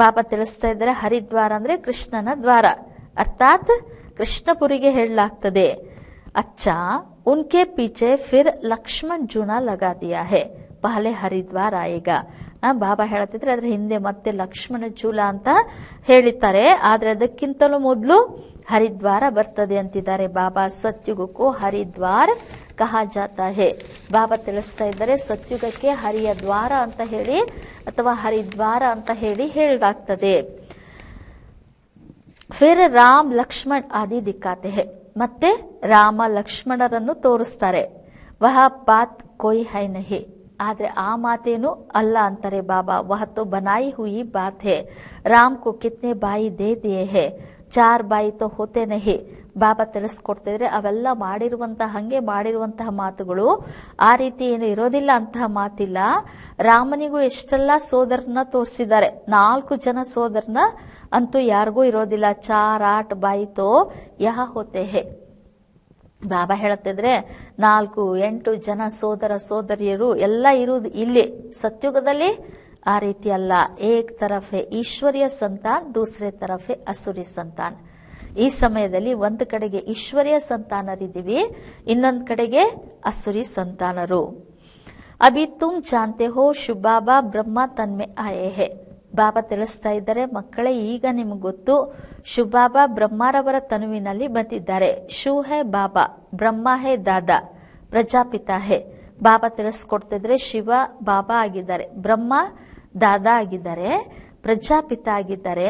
[SPEAKER 1] ಬಾಬಾ ತಿಳಿಸ್ತಾ ಇದ್ದಾರೆ ಹರಿದ್ವಾರ ಅಂದ್ರೆ ಕೃಷ್ಣನ ದ್ವಾರ, ಅರ್ಥಾತ್ ಕೃಷ್ಣಪುರಿಗೆ ಹೇಳಲಾಗ್ತದೆ. ಅಚ್ಚಾ ಉನ್ಕೆ ಪೀಚೆ ಫಿರ್ ಲಕ್ಷ್ಮಣ್ ಜೂನಾ ಲಗಾ ದಿಯಾ ಹೇ, ಪಹಲೆ ಹರಿದ್ವಾರ್ ಆಯೇಗಾ. ಬಾಬಾ ಹೇಳ್ತಿದ್ರೆ ಅದ್ರ ಹಿಂದೆ ಮತ್ತೆ ಲಕ್ಷ್ಮಣ ಚೂಲ ಅಂತ ಹೇಳಿದ್ದಾರೆ, ಆದ್ರೆ ಅದಕ್ಕಿಂತಲೂ ಮೊದಲು ಹರಿದ್ವಾರ ಬರ್ತದೆ ಅಂತಿದ್ದಾರೆ ಬಾಬಾ. ಸತ್ಯುಗಕ್ಕೂ ಹರಿದ್ವಾರ್ ಕಹಾ ಜಾತಾ ಹೇ. ಬಾಬಾ ತಿಳಿಸ್ತಾ ಇದ್ದಾರೆ ಸತ್ಯುಗಕ್ಕೆ ಹರಿಯ ದ್ವಾರ ಅಂತ ಹೇಳಿ ಅಥವಾ ಹರಿದ್ವಾರ ಅಂತ ಹೇಳಿ ಹೇಳಲಾಗ್ತದೆ. ಫಿರ್ ರಾಮ್ ಲಕ್ಷ್ಮಣ್ ಆದಿ ದಿಕ್ಕಾತೆ ಹೇ, ಮತ್ತೆ ರಾಮ ಲಕ್ಷ್ಮಣರನ್ನು ತೋರಿಸ್ತಾರೆ. ವಹ ಬಾತ್ ಕೋಯಿ ಹೈ ನಹಿ, ಆದ್ರೆ ಆ ಮಾತೇನು ಅಲ್ಲ ಅಂತಾರೆ ಬಾಬಾ. ವಹ ತೋ ಬನಾಯಿ ಹುಯಿ ಬಾತ್ ಹೇ, ರಾಮ್ ಕೋ ಕಿತ್ನೆ ಬಾಯಿ ದೇ ದಿಯೇ ಹೇ, 4 ಬಾಯಿ ತೋ ಹೋತೆ ನಹಿ. ಬಾಬಾ ತಿಳಿಸ್ಕೊಡ್ತಿದ್ರೆ ಅವೆಲ್ಲ ಹಂಗೆ ಮಾಡಿರುವಂತಹ ಮಾತುಗಳು, ಆ ರೀತಿ ಏನು ಇರೋದಿಲ್ಲ, ಅಂತಹ ಮಾತಿಲ್ಲ. ರಾಮನಿಗೂ ಎಷ್ಟೆಲ್ಲ ಸೋದರನ್ನ ತೋರಿಸಿದ್ದಾರೆ, 4 ಜನ ಸೋದರನ ಅಂತೂ ಯಾರಿಗೂ ಇರೋದಿಲ್ಲ. 4 8 ಬಾಯಿ ತೋ ಯಹ ಹೋತೆ ಹೇ. ಬಾಬಾ ಹೇಳುತ್ತಿದ್ರೆ 4 8 ಜನ ಸೋದರ ಸೋದರಿಯರು ಎಲ್ಲ ಇರುವುದು ಇಲ್ಲಿ. ಸತ್ಯುಗದಲ್ಲಿ ಆ ರೀತಿ ಅಲ್ಲ. ಏಕ್ ತರಫ್ ಹೇ ಈಶ್ವರ್ಯ ಸಂತಾನ್, ದೂಸರೆ ತರಫ್ ಹೇ ಅಸುರಿ ಸಂತಾನ್. ಈ ಸಮಯದಲ್ಲಿ ಒಂದು ಕಡೆಗೆ ಈಶ್ವರ್ಯ ಸಂತಾನರಿದ್ದೀವಿ, ಇನ್ನೊಂದು ಕಡೆಗೆ ಅಸುರಿ ಸಂತಾನರು. ಅಭಿ ತುಮ್ ಜಾನ್ತೆ ಹೋ ಶುಭಾಬಾ ಬ್ರಹ್ಮ ತನ್ಮೆ ಆಯೇ ಹೇ. ಬಾಬಾ ತಿಳಿಸ್ತಾ ಇದ್ದಾರೆ, ಮಕ್ಕಳೇ ಈಗ ನಿಮ್ಗೆ ಗೊತ್ತು, ಶುಭಾಬಾ ಬ್ರಹ್ಮರವರ ತನುವಿನಲ್ಲಿ ಬಂದಿದ್ದಾರೆ. ಶೂ ಹೇ ಬಾಬಾ, ಬ್ರಹ್ಮ ಹೇ ದಾದಾ, ಪ್ರಜಾಪಿತ ಹೇ. ಬಾಬಾ ತಿಳಿಸ್ಕೊಡ್ತಿದ್ರೆ ಶಿವ ಬಾಬಾ ಆಗಿದ್ದಾರೆ, ಬ್ರಹ್ಮ ದಾದಾ ಆಗಿದ್ದಾರೆ, ಪ್ರಜಾಪಿತ ಆಗಿದ್ದಾರೆ.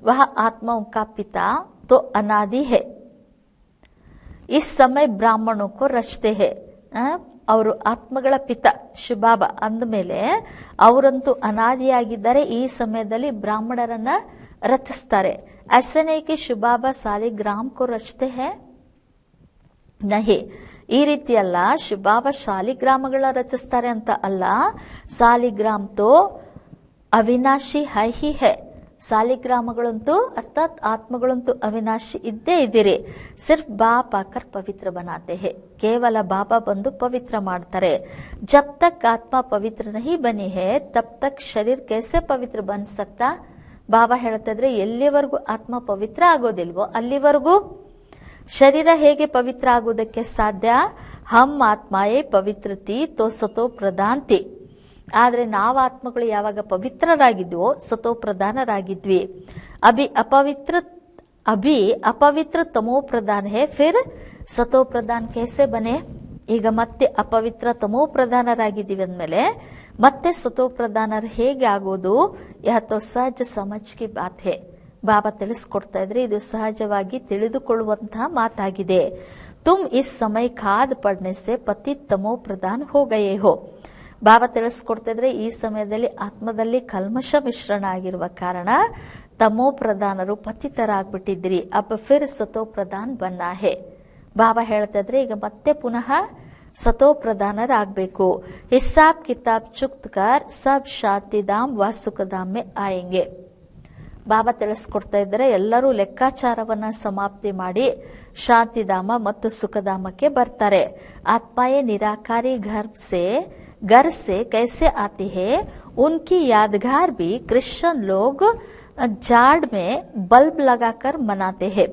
[SPEAKER 1] ವಹ ಆತ್ಮೋं का पिता तो अनादि है, इस समय ब्राह्मणों को रचते हैं. ಅವರು ಆತ್ಮಗಳ ಪಿತ ಶುಭಾಬ ಅಂದಮೇಲೆ ಅವರಂತೂ ಅನಾದಿಯಾಗಿದ್ದಾರೆ. ಈ ಸಮಯದಲ್ಲಿ ಬ್ರಾಹ್ಮಣರನ್ನ ರಚಿಸ್ತಾರೆ. ಐಸನೇಕಿ ಶುಭಾಬ ಸಾಲಿಗ್ರಾಮ್ ಕೋ ರಚತೆ ಹೇ ನಹಿ, ಈ ರೀತಿ ಅಲ್ಲ. ಶುಭಾಬ ಶಾಲಿಗ್ರಾಮಗಳ ರಚಿಸ್ತಾರೆ ಅಂತ ಅಲ್ಲ. ಸಾಲಿಗ್ರಾಮ್ ತೋ ಅವಿನಾಶಿ ಹೈ ಹಿ ಹೇ, ಸಾಲಿಗ್ರಾಮಗಳಂತೂ ಅರ್ಥಾತ್ ಆತ್ಮಗಳಂತೂ ಅವಿನಾಶಿ ಇದ್ದೇ ಇದ್ದೀರಿ. ಸಿರ್ಫ್ ಬಾಪ್ ಆಕರ್ ಪವಿತ್ರ ಬನಾತೆ ಹೇ, ಕೇವಲ ಬಾಬಾ ಬಂದು ಪವಿತ್ರ ಮಾಡ್ತಾರೆ. ಜಬ್ ತಕ್ ಆತ್ಮ ಪವಿತ್ರ ನಹಿ ಬನಿ ಹೇ ತಬ್ ತಕ್ ಶರೀರ್ ಕೈಸೆ ಪವಿತ್ರ ಬನ್ ಸಕ್ತಾ. ಬಾಬಾ ಹೇಳ್ತಿದ್ರೆ ಎಲ್ಲಿವರೆಗೂ ಆತ್ಮ ಪವಿತ್ರ ಆಗೋದಿಲ್ವೋ ಅಲ್ಲಿವರೆಗೂ ಶರೀರ ಹೇಗೆ ಪವಿತ್ರ ಆಗೋದಕ್ಕೆ ಸಾಧ್ಯ. ಹಮ್ ಆತ್ಮಾಯೇ ಪವಿತ್ರತಿ ತೋ ಸತೋ ಪ್ರಧಾಂತಿ. ಆದ್ರೆ ನಾವು ಆತ್ಮಗಳು ಯಾವಾಗ ಪವಿತ್ರರಾಗಿದ್ವೋ ಸತೋ ಪ್ರಧಾನರಾಗಿದ್ವಿ. ಅಭಿ ಅಪವಿತ್ರ ತಮೋ ಪ್ರಧಾನ ಹೇ, ಫಿರ್ ಸತೋ ಪ್ರಧಾನ ಕೈಸೆ ಬನೆ. ಈಗ ಮತ್ತೆ ಅಪವಿತ್ರ ತಮೋ ಪ್ರಧಾನರಾಗಿದ್ದೀವಿ ಅಂದ್ಮೇಲೆ ಮತ್ತೆ ಸತೋ ಪ್ರಧಾನರು ಹೇಗೆ ಆಗೋದು. ಯಹ ತೋ ಸಹಜ ಸಮಜ್ಕಿ ಬಾತ್ ಹೇ. ಬಾಬಾ ತಿಳಿಸ್ಕೊಡ್ತಾ ಇದ್ರೆ ಇದು ಸಹಜವಾಗಿ ತಿಳಿದುಕೊಳ್ಳುವಂತಹ ಮಾತಾಗಿದೆ. ತುಮ್ ಇಸ್ ಸಮಯ ಖಾದ್ ಪಡ್ನೆ ಸೆ ಪತಿ ತಮೋ ಪ್ರಧಾನ ಹೋ ಗಯೇ ಹೋ. ಬಾಬಾ ತಿಳಿಸ್ಕೊಡ್ತಿದ್ರೆ ಈ ಸಮಯದಲ್ಲಿ ಆತ್ಮದಲ್ಲಿ ಕಲ್ಮಶ ಮಿಶ್ರಣ ಆಗಿರುವ ಕಾರಣ ತಮೋ ಪ್ರಧಾನರು ಪತಿತರಾಗ್ಬಿಟ್ಟಿದ್ರಿ. ಅಬ್ ಫಿರ್ ಸತೋ ಪ್ರಧಾನ್ ಬನ್ನಾ ಹೇ. ಬಾಬಾ ಹೇಳ್ತಿದ್ರೆ ಈಗ ಮತ್ತೆ ಪುನಃ ಸತೋ ಪ್ರಧಾನರಾಗಬೇಕು. ಹಿಸಾಬ್ ಕಿತಾಬ್ ಚುಕ್ತಕರ್ ಸಬ್ ಶಾಂತಿಧಾಮ್ ವ ಸುಖಧಾಮ್ ಮೇ ಆಯೆಂಗೆ. ಬಾಬಾ ತಿಳಿಸ್ಕೊಡ್ತಾ ಇದ್ದಾರೆ ಎಲ್ಲರೂ ಲೆಕ್ಕಾಚಾರವನ್ನ ಸಮಾಪ್ತಿ ಮಾಡಿ ಶಾಂತಿಧಾಮ ಮತ್ತು ಸುಖಧಾಮಕ್ಕೆ ಬರ್ತಾರೆ. ಆತ್ಮಾಯೇ ನಿರಾಕಾರಿ घर से कैसे आती है, उनकी यादगार भी क्रिश्चियन लोग जाड़ में बल्ब लगाकर मनाते हैं.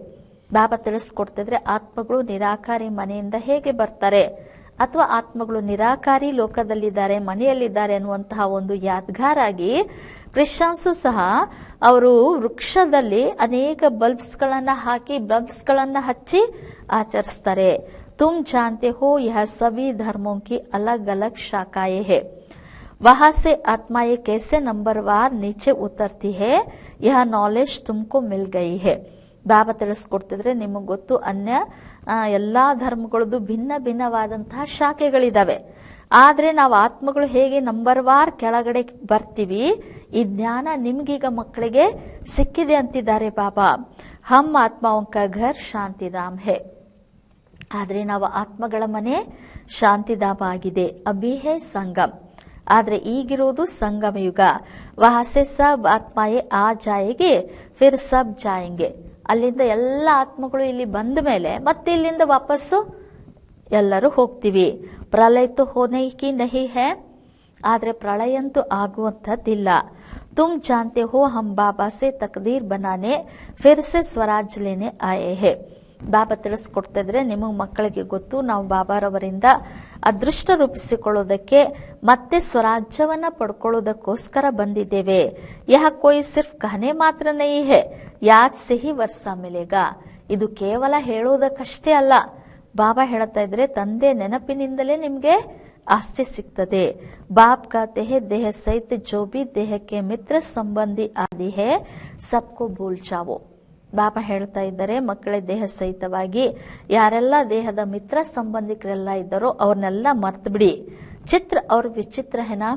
[SPEAKER 1] ಬಾಬಾ ತಿಳಿಸ್ಕೊಡ್ತಿದ್ರೆ ಆತ್ಮಗಳು ನಿರಾಕಾರಿ ಮನೆಯಿಂದ ಹೇಗೆ ಬರ್ತಾರೆ ಅಥವಾ ಆತ್ಮಗಳು ನಿರಾಕಾರಿ ಲೋಕದಲ್ಲಿದ್ದಾರೆ ಮನೆಯಲ್ಲಿದ್ದಾರೆ ಅನ್ನುವಂತಹ ಒಂದು ಯಾದ್ಗಾರ್ ಆಗಿ ಕ್ರಿಶ್ಚಿಯನ್ಸು ಸಹ ಅವರು ವೃಕ್ಷದಲ್ಲಿ ಅನೇಕ ಬಲ್ಬ್ಸ್ ಗಳನ್ನ ಹಚ್ಚಿ ಆಚರಿಸ್ತಾರೆ. तुम जानते हो यह सभी धर्मों की अलग अलग शाखाएं है, वहां से आत्माएं कैसे नंबरवार नीचे उतरती है, यह नॉलेज तुमको मिल गई है. ಬಾಬಾ ತಿಳಿಸ್ಕೊಡ್ತಿದ್ರೆ ನಿಮಗೆ ಗೊತ್ತು ಅನ್ಯ ಎಲ್ಲಾ ಧರ್ಮಗಳದ್ದು ಭಿನ್ನ ಭಿನ್ನವಾದಂತಹ ಶಾಖೆಗಳಿದಾವೆ. ಆದ್ರೆ ನಾವು ಆತ್ಮಗಳು ಹೇಗೆ ನಂಬರ್ ವಾರ್ ಕೆಳಗಡೆ ಬರ್ತೀವಿ ಈ ಜ್ಞಾನ ನಿಮ್ಗೀಗ ಮಕ್ಕಳಿಗೆ ಸಿಕ್ಕಿದೆ ಅಂತಿದ್ದಾರೆ ಬಾಬಾ. ಹಮ್ ಆತ್ಮಾओं का घर ಶಾಂತಿಧಾಮ್ ಹೇ. ಆದ್ರೆ ನಾವು ಆತ್ಮಗಳ ಮನೆ ಶಾಂತಿಧಾಮ ಆಗಿದೆ. ಅಭಿ ಹೇ ಸಂಗಮ್, ಆದ್ರೆ ಈಗಿರೋದು ಸಂಗಮ ಯುಗ. ವಹಾಸೆ ಸಬ್ ಆತ್ಮಾಯೇ ಆ ಜಾಯೆಗೆ ಫಿರ್ ಸಬ್ ಜಾಯೆಂಗೆ. ಅಲ್ಲಿಂದ ಎಲ್ಲ ಆತ್ಮಗಳು ಇಲ್ಲಿ ಬಂದ ಮೇಲೆ ಮತ್ತೆ ಇಲ್ಲಿಂದ ವಾಪಸ್ಸು ಎಲ್ಲರೂ ಹೋಗ್ತೀವಿ. ಪ್ರಳಯ ತೋ ಹೋನೆ ಕಿ ನಹಿ ಹೇ, ಆದ್ರೆ ಪ್ರಳಯ ಅಂತೂ ಆಗುವಂತದ್ದಿಲ್ಲ. ತುಮ್ ಜಾನ್ತೆ ಹೋ ಹಮ್ ಬಾಬಾ ಸೆ ತಕ್ದೀರ್ ಬನಾನೆ ಫಿರ್ ಸೆ ಸ್ವರಾಜ್ ಲೇನೆ ಆಯೇ ಹೇ. ಬಾಬಾ ತಿಳಿಸ್ಕೊಡ್ತಿದ್ರೆ ನಿಮಗೆ ಮಕ್ಕಳಿಗೆ ಗೊತ್ತು ನಾವು ಬಾಬಾರವರಿಂದ ಅದೃಷ್ಟ ರೂಪಿಸಿಕೊಳ್ಳೋದಕ್ಕೆ ಮತ್ತೆ ಸ್ವರಾಜ್ಯವನ್ನ ಪಡ್ಕೊಳ್ಳೋದಕ್ಕೋಸ್ಕರ ಬಂದಿದ್ದೇವೆ. ಯಹ ಕೋಯಿ ಸಿರ್ಫ್ ಕಹನೆ ಮಾತ್ರ ನಹಿ ಹೇ, ಯಾದ್ ಸೆ ಹಿ ವರ್ಷ ಮಿಲೇಗಾ. ಇದು ಕೇವಲ ಹೇಳೋದಕ್ಕಷ್ಟೇ ಅಲ್ಲ. ಬಾಬಾ ಹೇಳ್ತಾ ಇದ್ರೆ ತಂದೆ ನೆನಪಿನಿಂದಲೇ ನಿಮ್ಗೆ ಆಸ್ತಿ ಸಿಗ್ತದೆ. ಬಾಪ್ कहते हैं देह सहित जो भी देह के मित्र संबंधी आदि है सबको भूल जाओ. ಬಾಬಾ ಹೇಳ್ತಾ ಇದ್ದಾರೆ, ಮಕ್ಕಳೇ ದೇಹ ಸಹಿತವಾಗಿ ಯಾರೆಲ್ಲ ದೇಹದ ಮಿತ್ರ ಸಂಬಂಧಿಕರೆಲ್ಲ ಇದ್ದಾರೋ ಅವ್ರನ್ನೆಲ್ಲ ಮರ್ತು ಬಿಡಿ. ಚಿತ್ರ ಅವ್ರ ವಿಚಿತ್ರ ಹೆನಾ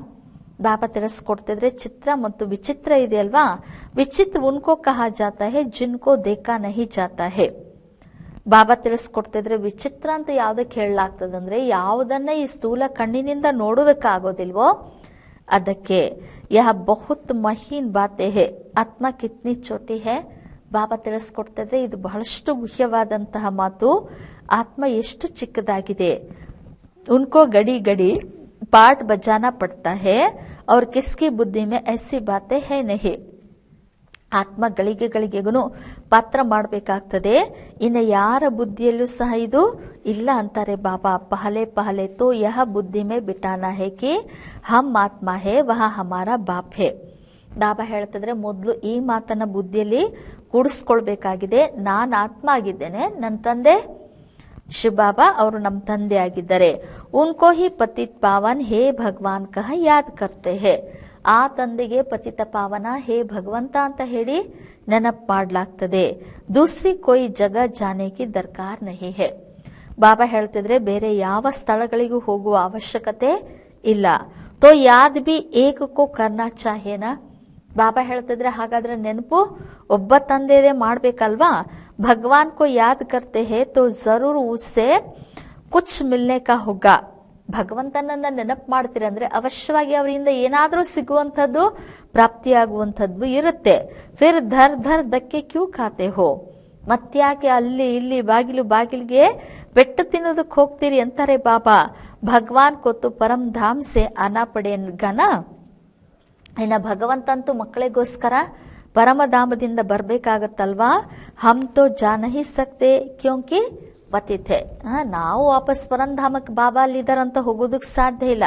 [SPEAKER 1] ಬಾಬಾ ತಿಳಿಸ್ಕೊಡ್ತಿದ್ರೆ, ಚಿತ್ರ ಮತ್ತು ವಿಚಿತ್ರ ಇದೆಯಲ್ವಾ, ವಿಚಿತ್ರ ಉನ್ಕೋ ಕಹಾ ಜಾತಾ ಹೇ ಜಿನ್ಕೋ ದೇಖಾ ನಹಿ ಜಾತಾ ಹೇ. ಬಾಬಾ ತಿಳಿಸ್ಕೊಡ್ತಿದ್ರೆ ವಿಚಿತ್ರ ಅಂತ ಯಾವ್ದಕ್ಕೆ ಹೇಳಲಾಗ್ತದಂದ್ರೆ, ಯಾವುದನ್ನ ಈ ಸ್ಥೂಲ ಕಣ್ಣಿನಿಂದ ನೋಡೋದಕ್ಕಾಗೋದಿಲ್ವೋ ಅದಕ್ಕೆ. ಯಹ ಬಹುತ್ ಮಹೀನ್ ಬಾತೆ ಹೇ, ಆತ್ಮ ಕಿತ್ನಿ ಚೋಟಿ ಹೇ. ಬಾಬಾ ತಿಳಿಸ್ಕೊಡ್ತಿದ್ರೆ ಇದು ಬಹಳಷ್ಟು ಗುಹ್ಯವಾದಂತಹ ಮಾತು. ಆತ್ಮ ಎಷ್ಟು ಚಿಕ್ಕದಾಗಿದೆ. ಉನ್ಕೋ ಗಡಿ ಗಡಿ ಪಾಠ ಬಜಾನಾ ಪಡ್ತಾ ಹೇ और किसकी बुद्धि में ऐसी बातें है नहीं. ಆತ್ಮ ಗಳಿಗೆಗಳಿಗೆಗೂ ಪಾತ್ರ ಮಾಡಬೇಕಾಗ್ತದೆ. ಇನ್ನು ಯಾರ ಬುದ್ಧಿಯಲ್ಲೂ ಸಹ ಇದು ಇಲ್ಲ ಅಂತಾರೆ ಬಾಬಾ. ಪಹಲೆ ಪಹಲೆ ತೋ ಯಹ ಬುದ್ಧಿ ಮೇ ಬಿಟಾನಾ ಹೇ ಕಿ ಹಮ್ ಆತ್ಮ ಹೇ ವಹ ಹಮಾರ ಬಾಪ್ ಹೇ. ಬಾಬಾ ಹೇಳ್ತಿದ್ರೆ ಮೊದಲು ಈ ಮಾತನ್ನ ಬುದ್ಧಿಯಲ್ಲಿ ಕೂಡಿಸ್ಕೊಳ್ಬೇಕಾಗಿದೆ. ನಾನು ಆತ್ಮ ಆಗಿದ್ದೇನೆ, ನನ್ನ ತಂದೆ ಶಿವಬಾಬಾ ಅವರು ನಮ್ಮ ತಂದೆ ಆಗಿದ್ದಾರೆ. ಉನ್ಕೋ ಹಿ ಪತಿತ್ ಪಾವನ್ ಹೇ ಭಗವಾನ್ ಕಹ ಯಾದ್ ಕರ್ತೆ ಹೇ. ಆ ತಂದೆಗೆ ಪತಿತ ಪಾವನ ಹೇ ಭಗವಂತ ಅಂತ ಹೇಳಿ ನೆನಪು ಮಾಡಲಾಗ್ತದೆ. ದೂಸರಿ ಕೋಯಿ ಜಗ ಜಾನೆ ಕಿ ದರ್ಕಾರ್ ನಹಿ ಹೇ. ಬಾಬಾ ಹೇಳ್ತಿದ್ರೆ ಬೇರೆ ಯಾವ ಸ್ಥಳಗಳಿಗೂ ಹೋಗುವ ಅವಶ್ಯಕತೆ ಇಲ್ಲ. ತೋ ಯಾದ್ ಬಿ ಏಕಕ್ಕೋ ಕರ್ನಾ ಚಾಹೇನಾ. ಬಾಬಾ ಹೇಳ್ತಿದ್ರೆ ಹಾಗಾದ್ರೆ ನೆನಪು ಒಬ್ಬ ತಂದೆದೇ ಮಾಡ್ಬೇಕಲ್ವಾ. ಭಗವಾನ್ ಕೋ ಯಾದ್ ಕರ್ತೆ ಹೇ ತೋ ಜರೂರ್ ಉಸ್ಸೆ ಕುಚ್ ಮಿಲ್ನೆ ಕಾ ಹೋಗಾ. ಭಗವಂತನನ್ನ ನೆನಪು ಮಾಡ್ತೀರಿ ಅಂದ್ರೆ ಅವಶ್ಯವಾಗಿ ಅವರಿಂದ ಏನಾದ್ರೂ ಸಿಗುವಂಥದ್ದು, ಪ್ರಾಪ್ತಿಯಾಗುವಂಥದ್ದು ಇರುತ್ತೆ. ಫಿರ್ ಧರ್ ಧರ್ ದಕ್ಕೆ ಕ್ಯೂ ಖಾತೆ ಹೋ. ಮತ್ತ್ಯಾಕೆ ಅಲ್ಲಿ ಇಲ್ಲಿ ಬಾಗಿಲಿಗೆ ಪೆಟ್ಟು ತಿನ್ನೋದಕ್ಕೆ ಹೋಗ್ತೀರಿ ಅಂತಾರೆ ಬಾಬಾ. ಭಗವಾನ್ ಕೊತ್ತು ಪರಂ ಧಾಮ್ ಸೆ ಆನಾ ಪಡೆಗನ. ಇನ್ನ ಭಗವಂತಂತೂ ಮಕ್ಕಳಿಗೋಸ್ಕರ ಪರಮಧಾಮದಿಂದ ಬರ್ಬೇಕಾಗತ್ತಲ್ವಾ. ಹಮ್ ತೋ ಜಾ ನಹಿ ಸಕ್ತೆ ಕ್ಯೋಂಕಿ ಪತಿಥೆ. ನಾವು ವಾಪಸ್ ಪರಂಧಾಮಕ್ಕೆ ಬಾಬಾ ಅಲ್ಲಿದ್ದಾರಂತ ಹೋಗೋದಕ್ಕೆ ಸಾಧ್ಯ ಇಲ್ಲ.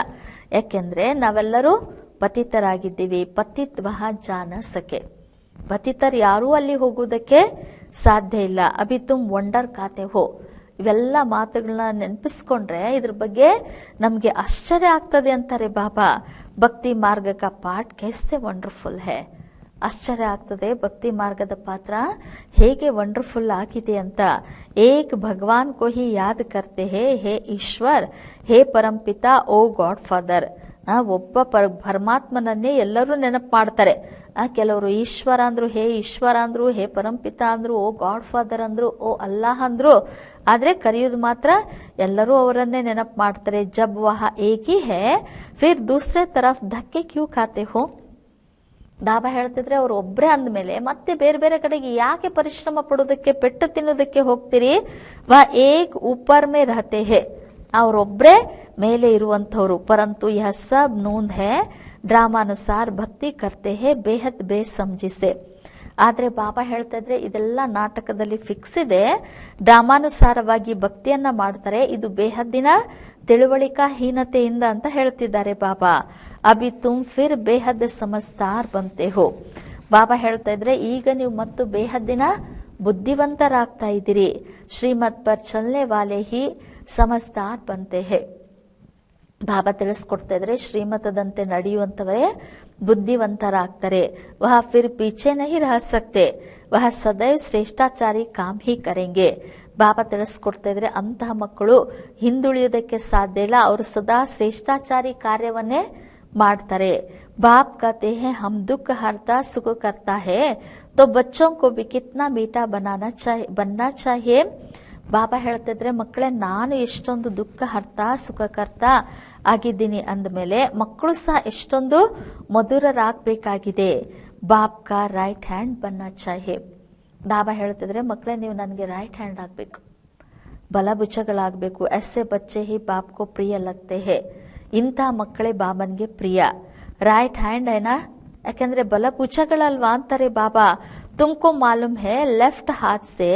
[SPEAKER 1] ಯಾಕೆಂದ್ರೆ ನಾವೆಲ್ಲರೂ ಪತಿತರಾಗಿದ್ದೀವಿ. ಪತಿತ್ ವಹ ಜಾನ ಸಕೆ. ಪತಿತರು ಯಾರೂ ಅಲ್ಲಿ ಹೋಗೋದಕ್ಕೆ ಸಾಧ್ಯ ಇಲ್ಲ. ಅಭಿ ತುಮ್ ವಂಡರ್ ಖಾತೆ ಹೋ. ಇವೆಲ್ಲ ಮಾತುಗಳನ್ನ ನೆನಪಿಸ್ಕೊಂಡ್ರೆ ಇದ್ರ ಬಗ್ಗೆ ನಮ್ಗೆ ಆಶ್ಚರ್ಯ ಆಗ್ತದೆ ಅಂತಾರೆ ಬಾಬಾ. ಭಕ್ತಿ ಮಾರ್ಗ ಕಾ ಪಾಠ ಕೈಸೆ ವಂಡರ್ಫುಲ್ ಹೇ. ಆಶ್ಚರ್ಯ ಆಗ್ತದೆ ಭಕ್ತಿ ಮಾರ್ಗದ ಪಾತ್ರ ಹೇಗೆ ವಂಡರ್ಫುಲ್ ಆಗಿದೆ ಅಂತ. ಏಕ್ ಭಗವಾನ್ ಕೋ ಹಿ ಯಾದ್ ಕರ್ತೆ ಹೇ ಹೇ ಈಶ್ವರ್ ಹೇ ಪರಂಪಿತಾ ಓ ಗಾಡ್ ಫಾದರ್. ಒಬ್ಬ ಪರಮಾತ್ಮನನ್ನೇ ಎಲ್ಲರೂ ನೆನಪು ಮಾಡ್ತಾರೆ. ಕೆಲವರು ಈಶ್ವರ ಅಂದ್ರು, ಹೇ ಈಶ್ವರ ಅಂದ್ರು, ಹೇ ಪರಂಪಿತ ಅಂದ್ರು, ಓ ಗಾಡ್ ಫಾದರ್ ಅಂದ್ರು, ಓ ಅಲ್ಲಾಹ್ ಅಂದ್ರು. ಆದ್ರೆ ಕರೆಯೋದು ಮಾತ್ರ ಎಲ್ಲರೂ ಅವರನ್ನೇ ನೆನಪು ಮಾಡ್ತಾರೆ. ಜಬ್ ವಹ ಏಕಿ ಹೇ ಫಿರ್ ದೂಸರೆ ತರಫ್ ಧಕ್ಕೆ ಕ್ಯೂ ಖಾತೆ ಹೋ. ಬಾಬಾ ಹೇಳ್ತಿದ್ರೆ ಅವ್ರು ಒಬ್ರೇ ಅಂದ್ಮೇಲೆ ಮತ್ತೆ ಬೇರೆ ಬೇರೆ ಕಡೆಗೆ ಯಾಕೆ ಪರಿಶ್ರಮ ಪಡೋದಕ್ಕೆ, ಪೆಟ್ಟು ತಿನ್ನೋದಕ್ಕೆ ಹೋಗ್ತೀರಿ. ವಾ ಏಕ್ ಊಪರ್ ಮೇ ರಹತೆ ಹೇ. ಅವರೊಬ್ರೇ ಮೇಲೆ ಇರುವಂಥವ್ರು. ಪರಂತು ಯಹ ಸಬ್ ನೂಂದ್ ಹೇ ಡ್ರಾಮಾನುಸಾರ ಭಕ್ತಿ ಕರ್ತೆ ಹೇ ಬೇಹದ್ ಬೇಸಮಜಿಸೆ. ಆದ್ರೆ ಬಾಬಾ ಹೇಳ್ತಾ ಇದ್ರೆ ಇದೆಲ್ಲ ನಾಟಕದಲ್ಲಿ ಫಿಕ್ಸ್ ಇದೆ. ಡ್ರಾಮಾನುಸಾರವಾಗಿ ಭಕ್ತಿಯನ್ನ ಮಾಡ್ತಾರೆ. ಇದು ಬೇಹದ್ದಿನ ತಿಳುವಳಿಕಾ ಹೀನತೆಯಿಂದ ಅಂತ ಹೇಳ್ತಿದ್ದಾರೆ ಬಾಬಾ. ಅಭಿ ತುಮ್ ಫಿರ್ ಬೇಹದ್ ಸಮಜ್ದಾರ್ ಬಂತೆ ಹೋ. ಬಾಬಾ ಹೇಳ್ತಾ ಇದ್ರೆ ಈಗ ನೀವು ಮತ್ತು ಬೇಹದ್ದಿನ ಬುದ್ಧಿವಂತರಾಗ್ತಾ ಇದ್ದೀರಿ. ಶ್ರೀಮತ್ ಪರ್ ಚಲ್ನೆ ವಾಲೆ ಹಿ ಸಮಜ್ದಾರ್ ಬಂತೆ ಹೇ. ಬಾಬಾ ತಿಳಿಸ್ಕೊಡ್ತಾ ಇದ್ರೆ ಶ್ರೀಮತದಂತೆ ನಡೆಯುವಂತವರೇ ಬುದ್ಧಿವಂತರಾಗ್ತಾರೆ. ವಹ ಫಿರ್ ಪೀಛೆ ನಹಿ ರಹ ಸಕ್ತೆ, ವಹ ಸದೈವ್ ಶ್ರೇಷ್ಠಾಚಾರಿ ಕಾಮ್ ಹಿ ಕರೆಂಗೆ. ಬಾಬಾ ತಿಳಿಸ್ಕೊಡ್ತಾ ಇದ್ರೆ ಅಂತಹ ಮಕ್ಕಳು ಹಿಂದುಳಿಯೋದಕ್ಕೆ ಸಾಧ್ಯ ಇಲ್ಲ. ಅವರು ಸದಾ ಶ್ರೇಷ್ಠಾಚಾರಿ ಕಾರ್ಯವನ್ನೇ ಮಾಡ್ತಾರೆ. ಬಾಪ್ कहते हैं हम दुख हरता सुख करता है तो बच्चों को भी कितना मीठा बनना चाहिए. ಬಾಬಾ ಹೇಳ್ತಿದ್ರೆ ಮಕ್ಕಳೇ ನಾನು ಎಷ್ಟೊಂದು ದುಃಖ ಹರ್ತಾ ಸುಖ ಕರ್ತಾ ಆಗಿದ್ದೀನಿ ಅಂದಮೇಲೆ ಮಕ್ಕಳು ಸಹ ಎಷ್ಟೊಂದು ಮಧುರರಾಗಬೇಕಾಗಿದೆ. ಬಾಪ್ ಕಾ ರೈಟ್ ಹ್ಯಾಂಡ್ ಬನ್ನ ಚಾಹೆ. ಬಾಬಾ ಹೇಳ್ತಿದ್ರೆ ಮಕ್ಕಳೇ ನೀವು ನನಗೆ ರೈಟ್ ಹ್ಯಾಂಡ್ ಆಗ್ಬೇಕು, ಬಲಭುಜಗಳಾಗಬೇಕು. ಎಸ್ಸೆ ಬಚ್ಚೆ ಹಿ ಬಾಪ್ ಕೋ ಪ್ರಿಯ ಲಗ್ತೆ ಹೇ. ಇಂತಹ ಮಕ್ಕಳೇ ಬಾಬನ್ಗೆ ಪ್ರಿಯ. ರೈಟ್ ಹ್ಯಾಂಡ್ ಏನಾ, ಯಾಕಂದ್ರೆ ಬಲಭುಜಗಳಲ್ವಾ ಅಂತಾರೆ ಬಾಬಾ. ತುಮको मालूम है लेफ्ट हाथ से